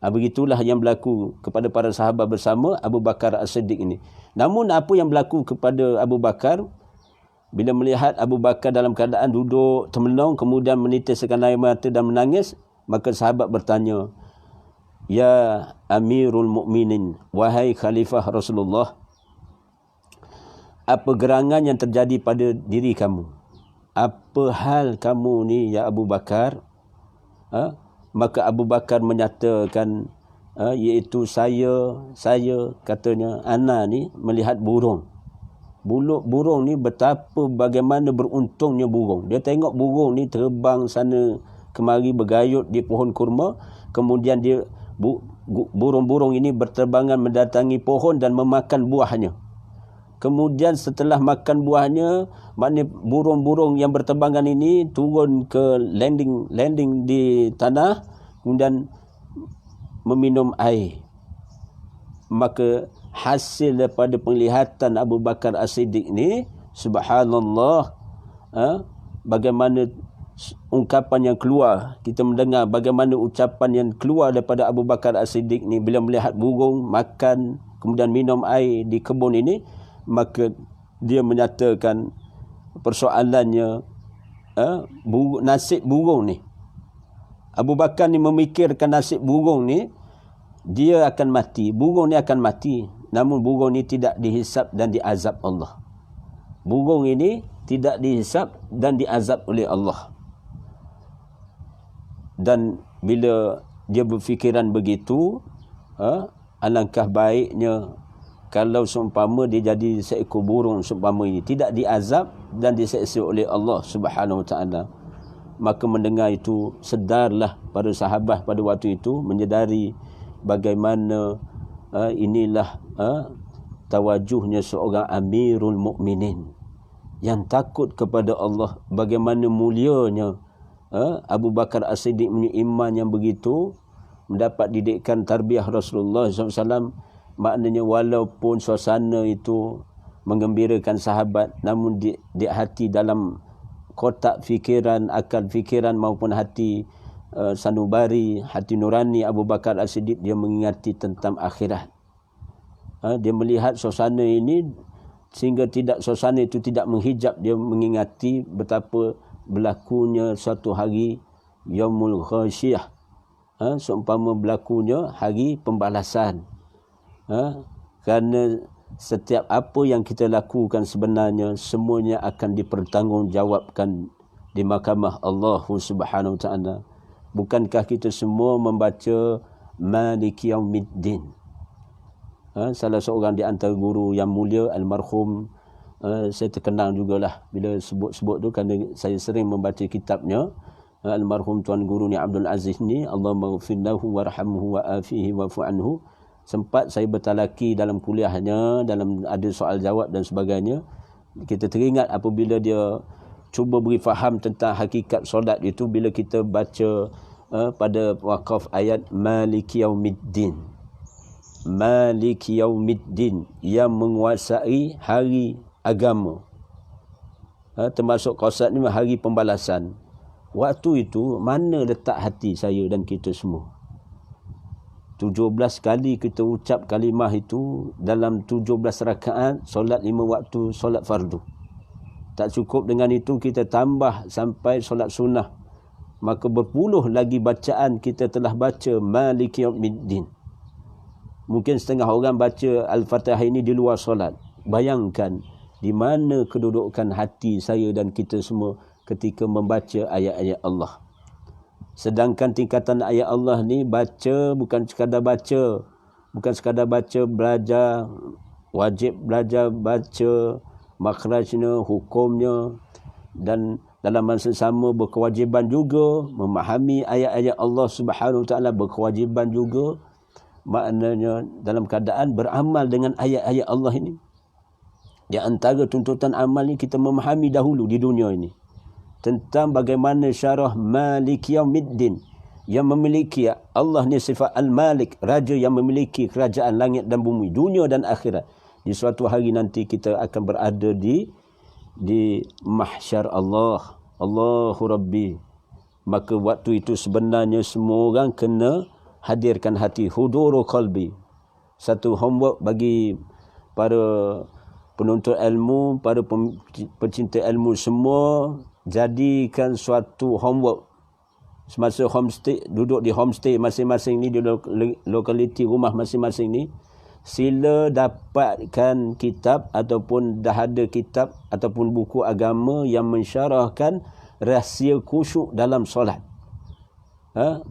Speaker 1: Begitulah yang berlaku kepada para sahabat bersama Abu Bakar As-Siddiq ini. Namun apa yang berlaku kepada Abu Bakar, bila melihat Abu Bakar dalam keadaan duduk termenung, kemudian menitiskan air mata dan menangis, maka sahabat bertanya, "Ya Amirul Mukminin, wahai Khalifah Rasulullah, apa gerangan yang terjadi pada diri kamu? Apa hal kamu ni ya Abu Bakar?" Maka Abu Bakar menyatakan, iaitu saya katanya, ana ni melihat burung. Burung ni betapa bagaimana beruntungnya burung. Dia tengok burung ni terbang sana kemari bergayut di pohon kurma. Kemudian dia burung-burung ini berterbangan mendatangi pohon dan memakan buahnya. Kemudian setelah makan buahnya, maknanya burung-burung yang berterbangan ini turun ke landing di tanah, kemudian meminum air. Maka hasil daripada penglihatan Abu Bakar As-Siddiq ni, subhanallah, bagaimana ungkapan yang keluar, kita mendengar bagaimana ucapan yang keluar daripada Abu Bakar As-Siddiq ni bila melihat burung makan kemudian minum air di kebun ini. Maka dia menyatakan persoalannya, nasib burung ni. Abu Bakar ni memikirkan nasib burung ni, dia akan mati, burung ni akan mati, namun burung ni tidak dihisap dan diazab Allah. Burung ini tidak dihisap dan diazab oleh Allah. Dan bila dia berfikiran begitu, alangkah baiknya kalau seumpama dia jadi seekor burung seumpama ini, tidak diazab dan diseksa oleh Allah Subhanahu Wa Taala. maka mendengar itu sedarlah para sahabat pada waktu itu menyedari bagaimana inilah tawajuhnya seorang Amirul Mukminin yang takut kepada Allah, bagaimana mulianya Abu Bakar As-Siddiq punya iman yang begitu, mendapat didikan tarbiyah Rasulullah SAW. Maknanya walaupun suasana itu menggembirakan sahabat, namun di hati, dalam kotak fikiran, akal fikiran maupun hati sanubari, hati nurani Abu Bakar As-Siddiq, dia mengingati tentang akhirat. Dia melihat suasana ini sehingga suasana itu tidak menghijab dia mengingati betapa berlakunya suatu hari Yaumul Ghasyiyah, seumpama berlakunya hari pembalasan. Kerana setiap apa yang kita lakukan sebenarnya semuanya akan dipertanggungjawabkan di mahkamah Allah Subhanahu Wa Taala. Bukankah kita semua membaca Maliki Yaumiddin? Salah seorang di antara guru yang mulia almarhum, saya terkenal jugalah bila sebut-sebut tu kerana saya sering membaca kitabnya, almarhum Tuan Guru ni Abdul Aziz ni, Allahumma ghfir lahu warhamhu wa afihi wa'fu anhu. Sempat saya bertalaki dalam kuliahnya, dalam ada soal jawab dan sebagainya. Kita teringat apabila dia cuba beri faham tentang hakikat solat itu bila kita baca pada wakaf ayat Maliki Yaumiddin. Maliki Yaumiddin, yang menguasai hari agama. Termasuk qausat ni hari pembalasan. Waktu itu mana letak hati saya dan kita semua? 17 kali kita ucap kalimah itu dalam 17 rakaat solat 5 waktu solat fardu. Tak cukup dengan itu, kita tambah sampai solat sunnah. Maka berpuluh lagi bacaan kita telah baca Maliki Yaumiddin. Mungkin setengah orang baca Al-Fatihah ini di luar solat. Bayangkan di mana kedudukan hati saya dan kita semua ketika membaca ayat-ayat Allah. Sedangkan tingkatan ayat Allah ni baca bukan sekadar baca, belajar, wajib belajar baca makhrajnya, hukumnya, dan dalam masa sama berkewajiban juga memahami ayat-ayat Allah Subhanahu Wa Taala, berkewajiban juga maknanya dalam keadaan beramal dengan ayat-ayat Allah ini. Di antara tuntutan amal ni kita memahami dahulu di dunia ini tentang bagaimana syarah Maliki Yaumiddin, yang memiliki Allah ni sifat Al-Malik, raja yang memiliki kerajaan langit dan bumi, dunia dan akhirat. Di suatu hari nanti kita akan berada di mahsyar Allah, Allahu Rabbi. Maka waktu itu sebenarnya semua orang kena hadirkan hati, huduru qalbi. Satu homework bagi para penuntut ilmu, para pecinta ilmu semua, jadikan suatu homework semasa homestay, duduk di homestay masing-masing ni, di lokaliti rumah masing-masing ni. Sila dapatkan kitab ataupun dah ada kitab ataupun buku agama yang mensyarahkan rahsia khusyuk dalam solat.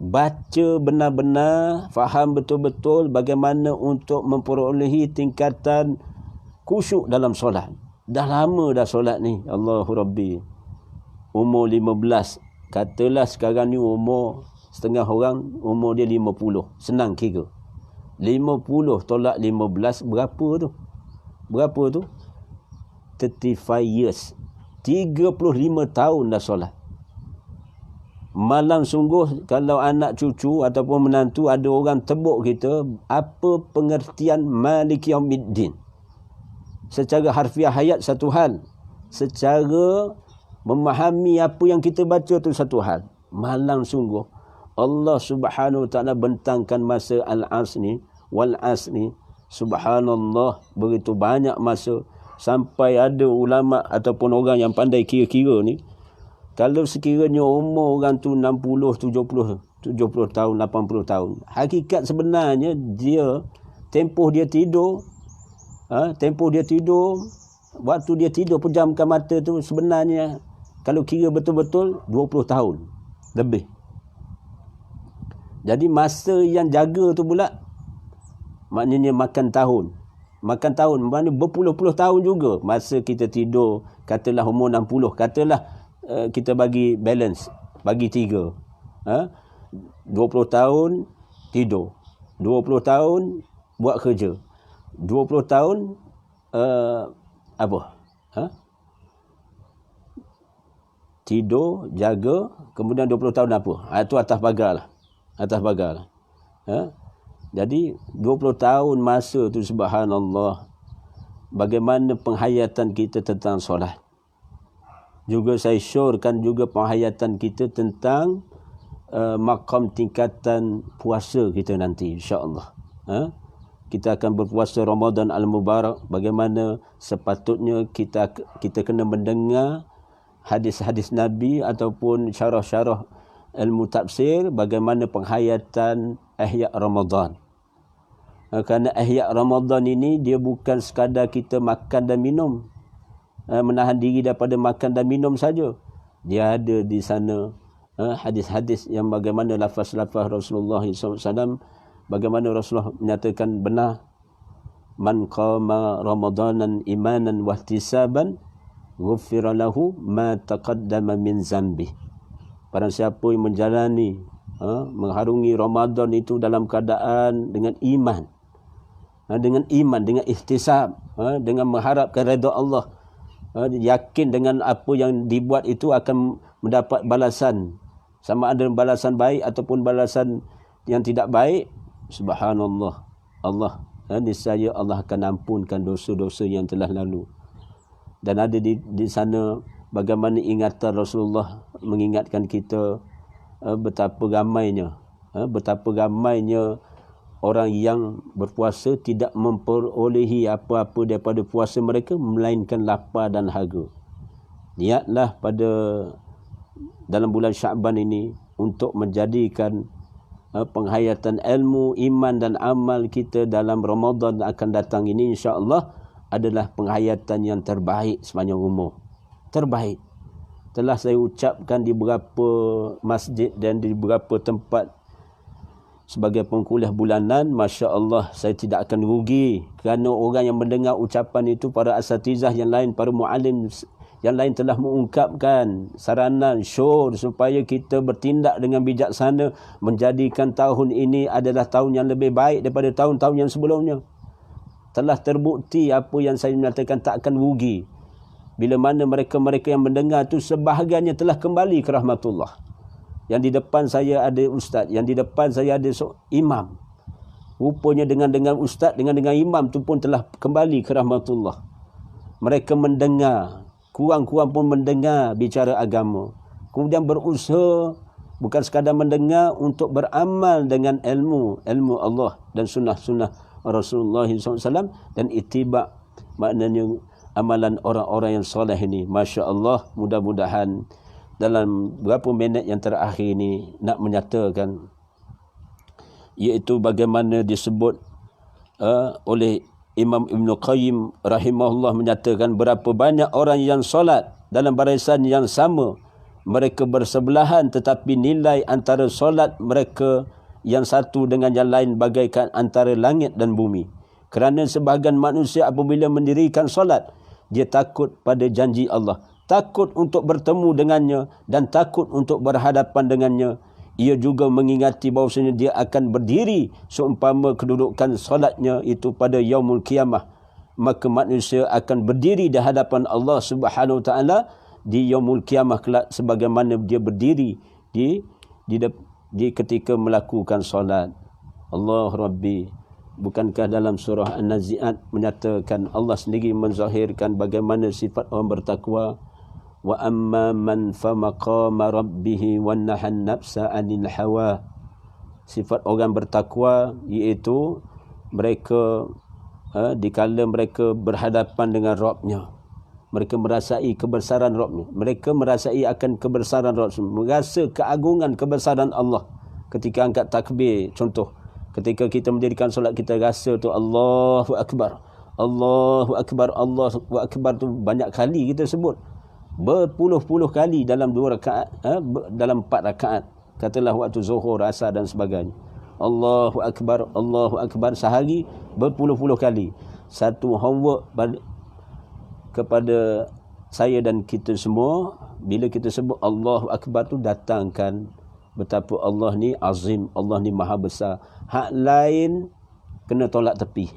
Speaker 1: Baca benar-benar, faham betul-betul bagaimana untuk memperolehi tingkatan khusyuk dalam solat. Dah lama dah solat ni, Allahu Rabbi. Umur 15. Katalah sekarang ni umur setengah orang, umur dia 50. Senang kira. 50 tolak 15 berapa tu? Berapa tu? 35 years. 35 tahun dah solat. Malam sungguh kalau anak cucu ataupun menantu ada orang tebuk kita, apa pengertian Maliki Yaumiddin? Secara harfiah ayat satu hal. Secara memahami apa yang kita baca tu satu hal. Malang sungguh Allah Subhanahu Wa Taala bentangkan masa al-asr wal asri, subhanallah, begitu banyak masa, sampai ada ulama ataupun orang yang pandai kira-kira ni, kalau sekiranya umur orang tu 60, 70 tahun, 80 tahun, hakikat sebenarnya dia tempoh dia tidur, waktu dia tidur pejamkan mata tu sebenarnya kalau kira betul-betul 20 tahun lebih. Jadi masa yang jaga tu pula maknanya makan tahun. Makan tahun maknanya berpuluh-puluh tahun juga. Masa kita tidur katalah umur 60, katalah kita bagi balance bagi 3. 20 tahun tidur, 20 tahun buat kerja, 20 tahun apa? Tidur, jaga, kemudian 20 tahun apa? Itu atas pagar lah. Atas pagar lah. Jadi 20 tahun masa tu, subhanallah, bagaimana penghayatan kita tentang solat. Juga saya syorkan juga penghayatan kita tentang maqam tingkatan puasa kita nanti, insya-Allah. Kita akan berpuasa Ramadan Al-Mubarak. Bagaimana sepatutnya kita kena mendengar hadis-hadis Nabi ataupun syarah-syarah ilmu tafsir, bagaimana penghayatan ihya Ramadan. Kerana ihya Ramadan ini dia bukan sekadar kita makan dan minum, menahan diri daripada makan dan minum saja. Dia ada di sana hadis-hadis yang bagaimana lafaz-lafaz Rasulullah SAW, bagaimana Rasulullah menyatakan benar, man qama ramadanan imanan wahtisaban ghufira lahu ma taqaddama min zambi. Barang siapa yang menjalani mengharungi Ramadan itu dalam keadaan dengan iman, dengan ihtisab, dengan mengharapkan redha Allah, yakin dengan apa yang dibuat itu akan mendapat balasan, sama ada balasan baik ataupun balasan yang tidak baik, subhanallah, Allah niscaya Allah akan ampunkan dosa-dosa yang telah lalu. Dan ada di sana bagaimana ingatan Rasulullah mengingatkan kita betapa ramainya orang yang berpuasa tidak memperolehi apa-apa daripada puasa mereka melainkan lapar dan haga. Niatlah pada dalam bulan Syaban ini untuk menjadikan penghayatan ilmu, iman dan amal kita dalam Ramadan akan datang ini, insya-Allah adalah penghayatan yang terbaik sepanjang umur. Terbaik. Telah saya ucapkan di beberapa masjid dan di beberapa tempat sebagai pengkuliah bulanan. Masya Allah, saya tidak akan rugi kerana orang yang mendengar ucapan itu, para asatizah yang lain, para muallim yang lain telah mengungkapkan saranan, syur supaya kita bertindak dengan bijaksana, menjadikan tahun ini adalah tahun yang lebih baik daripada tahun-tahun yang sebelumnya. Telah terbukti apa yang saya menyatakan tak akan rugi. Bila mana mereka-mereka yang mendengar itu sebahagiannya telah kembali ke rahmatullah. Yang di depan saya ada ustaz, yang di depan saya ada imam. Rupanya dengan ustaz, dengan imam tu pun telah kembali ke rahmatullah. Mereka mendengar, kurang-kurang pun mendengar bicara agama. Kemudian berusaha bukan sekadar mendengar, untuk beramal dengan ilmu Allah dan sunnah-sunnah Rasulullah SAW dan ittiba', maknanya amalan orang-orang yang soleh ini. Masya Allah, mudah-mudahan dalam beberapa minit yang terakhir ini nak menyatakan, iaitu bagaimana disebut oleh Imam Ibn Qayyim rahimahullah, menyatakan berapa banyak orang yang solat dalam barisan yang sama, mereka bersebelahan, tetapi nilai antara solat mereka yang satu dengan yang lain bagaikan antara langit dan bumi. Kerana sebahagian manusia apabila mendirikan solat, dia takut pada janji Allah, takut untuk bertemu dengannya dan takut untuk berhadapan dengannya. Ia juga mengingati bahawasanya dia akan berdiri seumpama kedudukan solatnya itu pada yaumul qiyamah. Maka manusia akan berdiri di hadapan Allah Subhanahu Wa Taala di yaumul qiyamah kelak sebagaimana dia berdiri di ketika melakukan solat. Allah Rabbi, bukankah dalam surah An-Nazi'at menyatakan, Allah sendiri menzahirkan bagaimana sifat orang bertakwa, wa amma man fa maqama rabbih wa nahan nafsa 'anil hawa. Sifat orang bertakwa iaitu mereka dikala mereka berhadapan dengan Rabbnya, mereka merasai kebesaran Rabbnya, mereka merasai akan kebesaran Rabb, merasa keagungan kebesaran Allah. Ketika angkat takbir, contoh ketika kita mendirikan solat, kita rasa tu Allahu Akbar, Allahu Akbar, Allahu Akbar tu banyak kali kita sebut, berpuluh-puluh kali dalam 2 rakaat, dalam 4 rakaat, katalah waktu zuhur, asar dan sebagainya. Allahu Akbar sehari berpuluh-puluh kali. Satu homework kepada saya dan kita semua, bila kita sebut Allahu Akbar tu datangkan betapa Allah ni azim, Allah ni maha besar. Hak lain kena tolak tepi.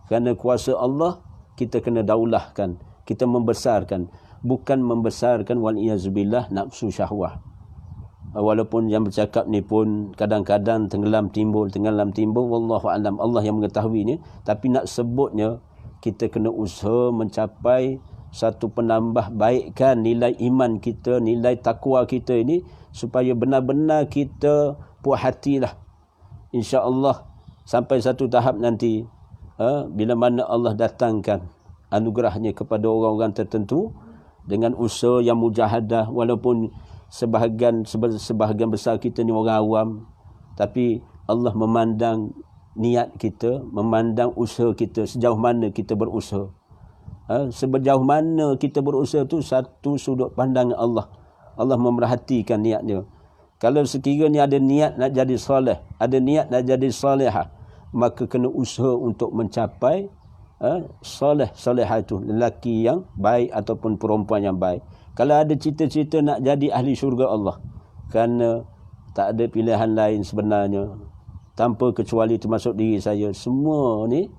Speaker 1: Kerana kuasa Allah, kita kena daulahkan, kita membesarkan. Bukan membesarkan wal-iyazubillah nafsu syahwah. Walaupun yang bercakap ni pun kadang-kadang tenggelam timbul, wallahu alam, Allah yang mengetahuinya. Tapi nak sebutnya, kita kena usaha mencapai satu penambah baikkan nilai iman kita, nilai takwa kita ini, supaya benar-benar kita puas hatilah. InsyaAllah sampai satu tahap nanti, bila mana Allah datangkan anugerahnya kepada orang-orang tertentu dengan usaha yang mujahadah, walaupun sebahagian besar kita ni orang awam, tapi Allah memandang niat kita, memandang usaha kita, sejauh mana kita berusaha. Sejauh mana kita berusaha tu satu sudut pandang Allah. Allah memerhatikan niatnya. Kalau sekiranya ada niat nak jadi soleh, ada niat nak jadi solehah, maka kena usaha untuk mencapai soleh-solehah itu, lelaki yang baik ataupun perempuan yang baik. Kalau ada cita-cita nak jadi ahli syurga Allah, kerana tak ada pilihan lain sebenarnya, tanpa kecuali termasuk diri saya, semua ni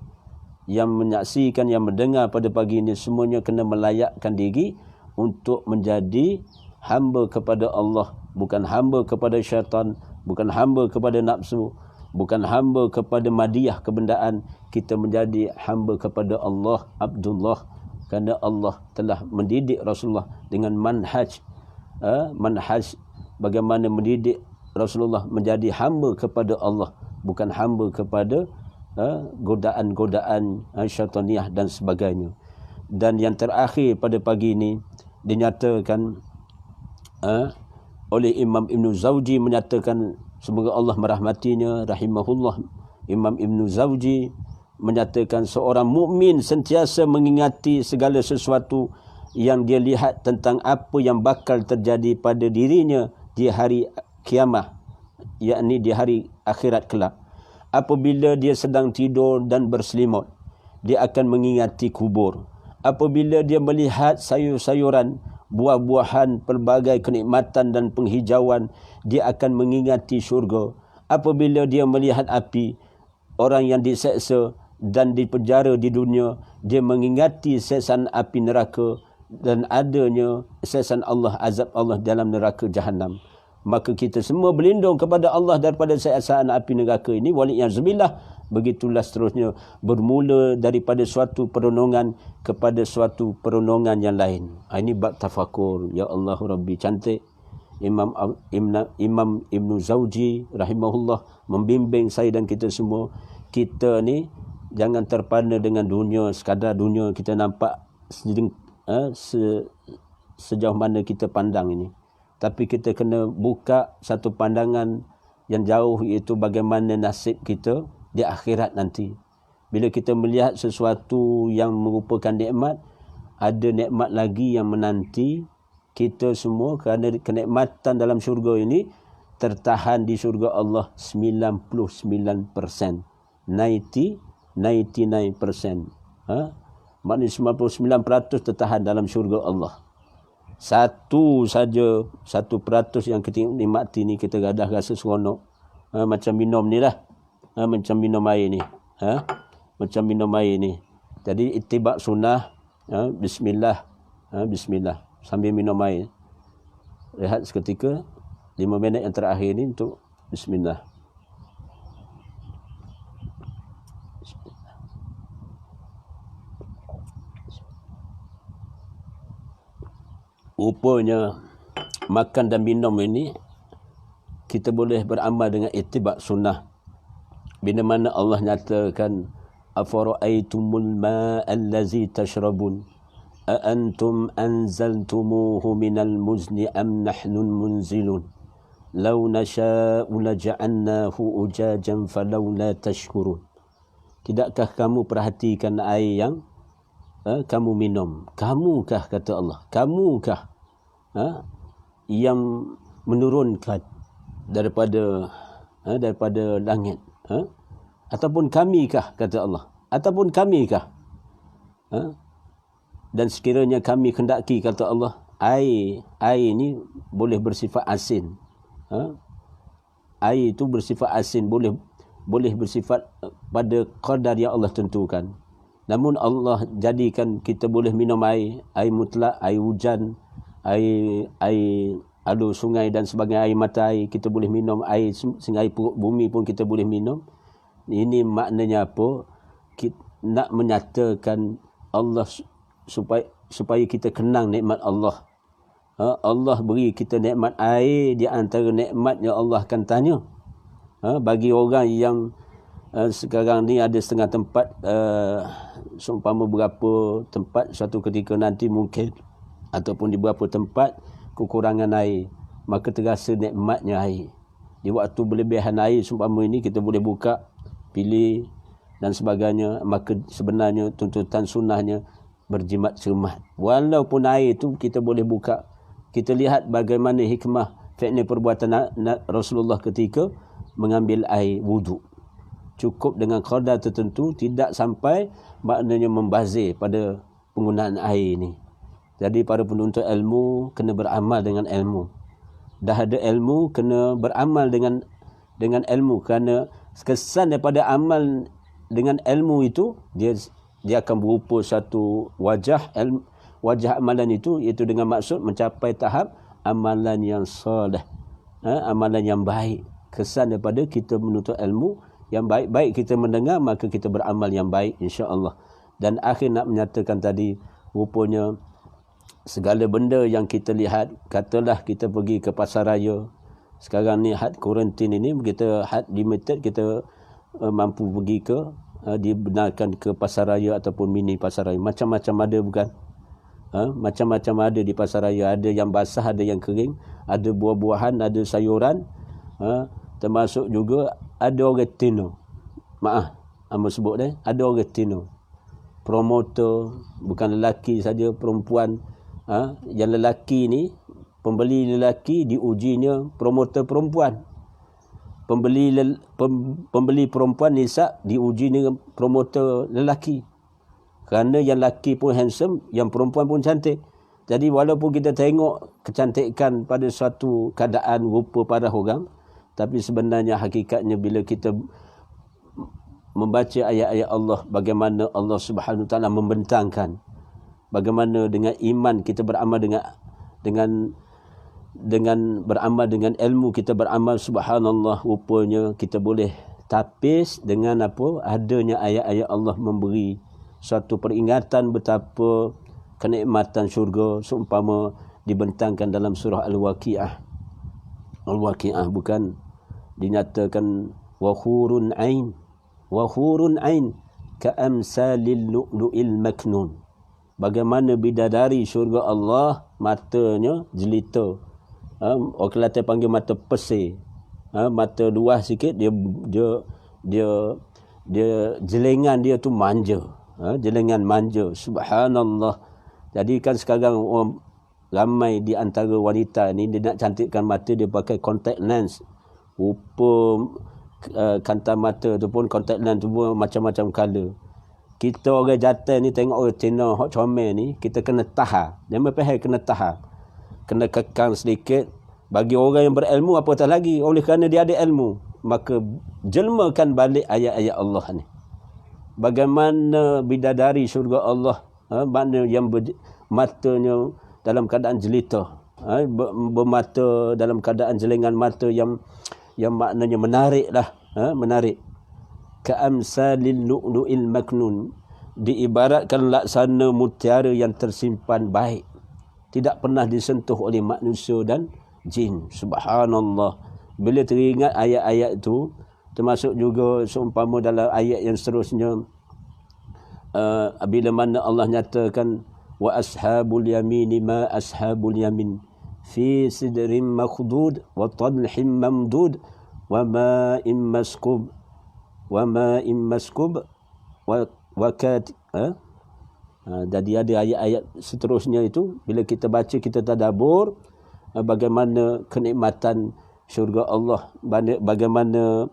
Speaker 1: yang menyaksikan, yang mendengar pada pagi ini, semuanya kena melayakkan diri untuk menjadi hamba kepada Allah. Bukan hamba kepada syaitan, bukan hamba kepada nafsu, bukan hamba kepada madiyah kebendaan. Kita menjadi hamba kepada Allah, Abdullah. Kerana Allah telah mendidik Rasulullah dengan manhaj bagaimana mendidik Rasulullah menjadi hamba kepada Allah, bukan hamba kepada godaan-godaan syaitaniyah dan sebagainya. Dan yang terakhir pada pagi ini dinyatakan oleh Imam Ibn Zawji, menyatakan, semoga Allah merahmatinya, rahimahullah, Imam Ibn Zawji menyatakan seorang mukmin sentiasa mengingati segala sesuatu yang dia lihat tentang apa yang bakal terjadi pada dirinya di hari kiamah, yakni di hari akhirat kelak. Apabila dia sedang tidur dan berselimut, dia akan mengingati kubur. Apabila dia melihat sayur-sayuran, buah-buahan, pelbagai kenikmatan dan penghijauan, dia akan mengingati syurga. Apabila dia melihat api, orang yang diseksa dan dipenjara di dunia, dia mengingati siksaan api neraka dan adanya siksaan Allah, azab Allah dalam neraka Jahannam. Maka kita semua berlindung kepada Allah daripada siksaan api neraka ini, wali'iyadzubillah. Begitulah seterusnya, bermula daripada suatu perenungan kepada suatu perenungan yang lain. Ini bab tafakur. Ya Allah Rabbi, cantik. Imam Ibn Zawji rahimahullah membimbing saya dan kita semua. Kita ni jangan terpana dengan dunia, sekadar dunia kita nampak sejauh mana kita pandang ini. Tapi kita kena buka satu pandangan yang jauh, iaitu bagaimana nasib kita di akhirat nanti. Bila kita melihat sesuatu yang merupakan nikmat, ada nikmat lagi yang menanti kita semua, kerana kenikmatan dalam syurga ini tertahan di syurga Allah 99%. 99%. Maknanya 99% tertahan dalam syurga Allah. Satu saja, 1% yang kita nikmati ni, kita dah rasa seronok. Macam minum ni lah. Macam minum air ni. Macam minum air ni. Jadi itibak sunnah, bismillah. Bismillah. Sambil minum air. Rehat seketika, 5 minit yang terakhir ni untuk bismillah. Rupanya makan dan minum ini kita boleh beramal dengan itibak sunnah. Bila mana Allah nyatakan, afara'aitumul ma'a allazi tashrabun a antum anzaltumuhu minal muzni am nahnul munzilun law nasha'u laja'alnahu ujajan falawla tashkurun. Tidakkah kamu perhatikan air yang kamu minum? Kamukah, kata Allah, kamukah yang menurunkan daripada langit? Ataupun kamikah, kata Allah, ataupun kamikah? dan sekiranya kami kendaki, kata Allah, air ini boleh bersifat asin. Air itu bersifat asin, boleh bersifat pada qadar yang Allah tentukan. Namun Allah jadikan kita boleh minum air mutlak, air hujan, air alur sungai dan sebagainya, air mata air kita boleh minum, air sehingga air perut bumi pun kita boleh minum. Ini maknanya apa? Kita nak menyatakan Allah supaya kita kenang nikmat Allah. Allah beri kita nikmat air, di antara nikmat yang Allah akan tanya. Bagi orang yang sekarang ni ada setengah tempat, seumpama berapa tempat suatu ketika nanti mungkin, ataupun di beberapa tempat kekurangan air, maka terasa nikmatnya air. Di waktu berlebihan air seumpama ini, kita boleh buka, pilih dan sebagainya, maka sebenarnya tuntutan sunnahnya berjimat cermat. Walaupun air itu kita boleh buka, kita lihat bagaimana hikmah fi'li perbuatan Rasulullah ketika mengambil air wuduk. Cukup dengan qadar tertentu, tidak sampai maknanya membazir pada penggunaan air ini. Jadi para penuntut ilmu kena beramal dengan ilmu. Dah ada ilmu, kena beramal dengan ilmu, kerana kesan daripada amal dengan ilmu itu, dia akan berupa satu wajah amalan itu, iaitu dengan maksud mencapai tahap amalan yang soleh, amalan yang baik. Kesan daripada kita menuntut ilmu yang baik-baik, kita mendengar, maka kita beramal yang baik, insya-Allah. Dan akhir nak menyatakan tadi, rupanya segala benda yang kita lihat, katalah kita pergi ke pasar raya, sekarang ni had kuarantin ini, kita had limited, kita mampu pergi ke dibenarkan ke pasar raya ataupun mini pasar raya. Macam-macam ada, bukan? Macam-macam ada di pasar raya. Ada yang basah, ada yang kering, ada buah-buahan, ada sayuran, termasuk juga ada orang tino. Amba sebut ada orang tino. Promotor, bukan lelaki saja, perempuan. Yang lelaki ni, pembeli lelaki diujinya promotor perempuan. Pembeli perempuan nisa diuji dengan promotor lelaki. Kerana yang lelaki pun handsome, yang perempuan pun cantik. Jadi walaupun kita tengok kecantikan pada suatu keadaan rupa pada orang, tapi sebenarnya hakikatnya bila kita membaca ayat-ayat Allah, bagaimana Allah Subhanahu Wa Taala membentangkan, bagaimana dengan iman kita beramal dengan beramal dengan ilmu kita beramal, subhanallah, rupanya kita boleh tapis dengan apa adanya ayat-ayat Allah memberi suatu peringatan betapa kenikmatan syurga, seumpama dibentangkan dalam surah Al-Waqi'ah. Al-Waqi'ah bukan dinyatakan wa hurun ain ka'amsalil lu'lu'il maknun. Bagaimana bidadari syurga Allah, matanya jelita. Orang Kelantan panggil mata pesir. Mata luas sikit, dia jelengan dia tu manja. Jelengan manja. Subhanallah. Jadi kan sekarang ramai di antara wanita ni, dia nak cantikkan mata, dia pakai contact lens. Rupa kanta mata tu pun, contact lens tu pun macam-macam color. Kita orang jantan ni tengok orang Cina hot comel ni, kita kena tahan. Jangan faham, kena tahan. Kena kekang sedikit. Bagi orang yang berilmu, apatah lagi, oleh kerana dia ada ilmu, maka jelmakan balik ayat-ayat Allah ni. Bagaimana bidadari syurga Allah, mana yang matanya dalam keadaan jelita, bermata dalam keadaan jelengan mata yang maknanya menarik lah, menarik. Ka'amsalil lu'lu'il maknun, diibaratkan laksana mutiara yang tersimpan baik, tidak pernah disentuh oleh manusia dan jin. Subhanallah. Bila teringat ayat-ayat itu, termasuk juga seumpama dalam ayat yang seterusnya, bila mana Allah nyatakan wa ashabul yamini ma ashabul yamin fi sidrin makhdud wa talhim mamdud wa ma'in maskub wa kat. Jadi ada ayat-ayat seterusnya itu, bila kita baca, kita tadabbur bagaimana kenikmatan syurga Allah, bagaimana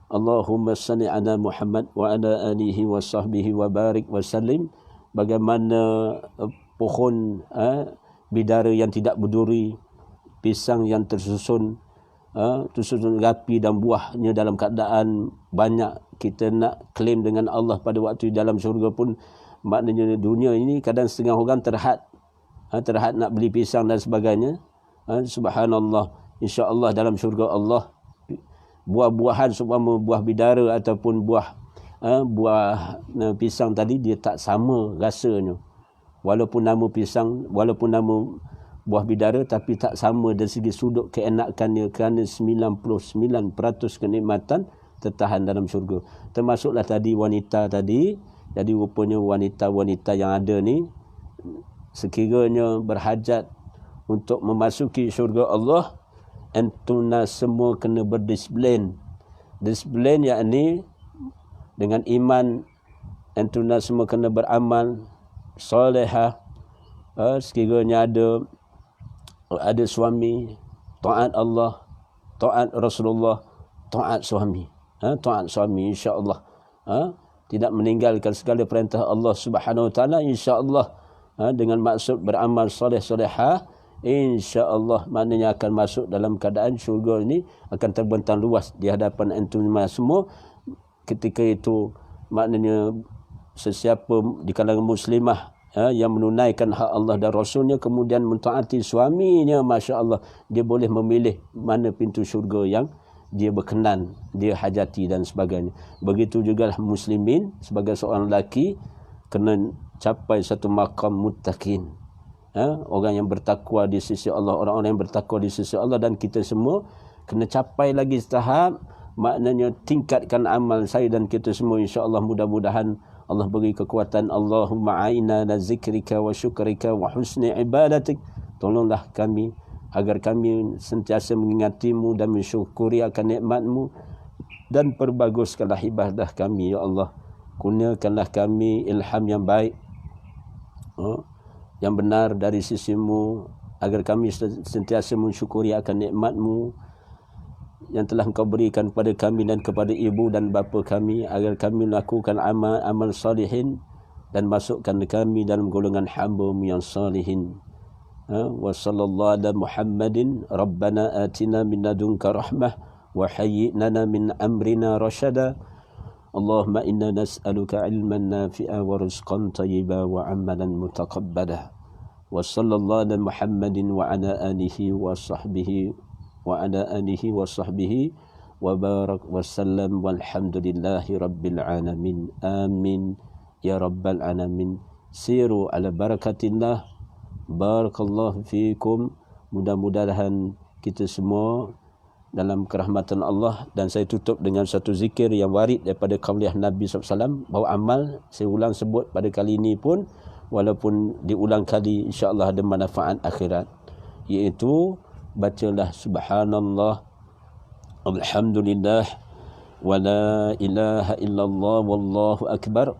Speaker 1: Allahumma salli ala Muhammad wa ala alihi wa sahbihi wa barik wa sallim. bagaimana pohon bidara yang tidak berduri, pisang yang tersusun rapi dan buahnya dalam keadaan banyak. Kita nak claim dengan Allah pada waktu dalam syurga pun, maknanya dunia ini kadang setengah orang terhad nak beli pisang dan sebagainya. Subhanallah, insya-Allah dalam syurga Allah buah-buahan seumpama buah bidara ataupun buah pisang tadi, dia tak sama rasanya. Walaupun nama pisang, walaupun nama buah bidara, tapi tak sama dari segi sudut keenakannya, kerana 99% kenikmatan tertahan dalam syurga. Termasuklah tadi wanita tadi. Jadi rupanya wanita-wanita yang ada ni, sekiranya berhajat untuk memasuki syurga Allah, antuna semua kena berdisiplin. Disiplin yakni dengan iman, antuna semua kena beramal solehah. Sekiranya ada suami, taat Allah, taat Rasulullah, taat suami. Taat suami, insya-Allah. Tidak meninggalkan segala perintah Allah Subhanahu Wa Taala, insya-Allah. Dengan maksud beramal soleh-solehah, insya-Allah maknanya akan masuk dalam keadaan syurga ini akan terbentang luas di hadapan antum semua. Ketika itu maknanya sesiapa di kalangan muslimah yang menunaikan hak Allah dan Rasulnya, kemudian mentaati suaminya, masya-Allah, dia boleh memilih mana pintu syurga yang dia berkenan, dia hajati dan sebagainya. Begitu juga muslimin sebagai seorang lelaki kena capai satu makam muttaqin. Orang yang bertakwa di sisi Allah, orang-orang yang bertakwa di sisi Allah, dan kita semua kena capai lagi tahap, maknanya tingkatkan amal saya dan kita semua, insya-Allah. Mudah-mudahan Allah beri kekuatan. Allahumma a'inna ala zikrika wa syukrika wa husni ibadatik. Tolonglah kami agar kami sentiasa mengingatimu dan mensyukuri akan nikmatmu, dan perbaguskanlah ibadah kami, ya Allah. Kurniakanlah kami ilham yang baik, yang benar dari sisimu, agar kami sentiasa mensyukuri akan nikmatmu yang telah Engkau berikan kepada kami dan kepada ibu dan bapa kami, agar kami melakukan amal salihin dan masukkan kami dalam golongan hamba-Mu yang salihin. Wa sallallahu ala Muhammadin rabbana atina min ladunka rahmah wa hayyi lana min amrina rashada. Allahumma inna nas'aluka ilman nafi'a wa rizqan tayyiba wa amalan mutaqabbala. Wa sallallahu ala Muhammadin wa ala alihi wa sahbihi wa ala alihi wa sahbihi wa barak wa sallam walhamdulillahi rabbil alamin. Amin ya rabbal alamin. Siru ala barakatillah. Barakallahu fiikum. Mudah-mudahan kita semua dalam kerahmatan Allah. Dan saya tutup dengan satu zikir yang warid daripada kauliah Nabi SAW, bahawa amal saya ulang sebut pada kali ini pun, walaupun diulang kali, insya-Allah ada manfaat akhirat, iaitu bacalah subhanallah, alhamdulillah, wa la ilaha illallah, wallahu akbar,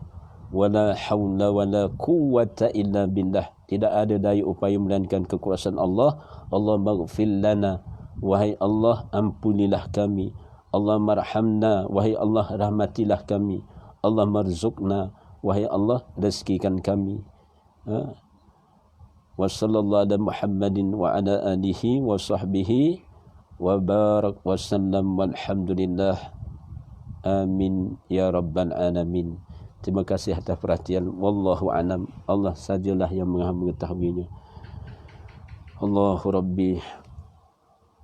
Speaker 1: wa la hawla wa la quwwata illa billah. Tidak ada daya upaya melainkan kekuasaan Allah. Allah maghfir lana, wahai Allah ampunilah kami. Allah marhamna, wahai Allah rahmatilah kami. Allah marzuqna, wahai Allah rezekikan kami. Wa sallallahu ala Muhammadin wa ala alihi wa sahbihi wa barak wa sallam walhamdulillah. Amin ya rabbal alamin. Terima kasih atas perhatian. Wallahu a'lam. Allah sajalah yang Maha mengetahuinya. Allahu Rabbi.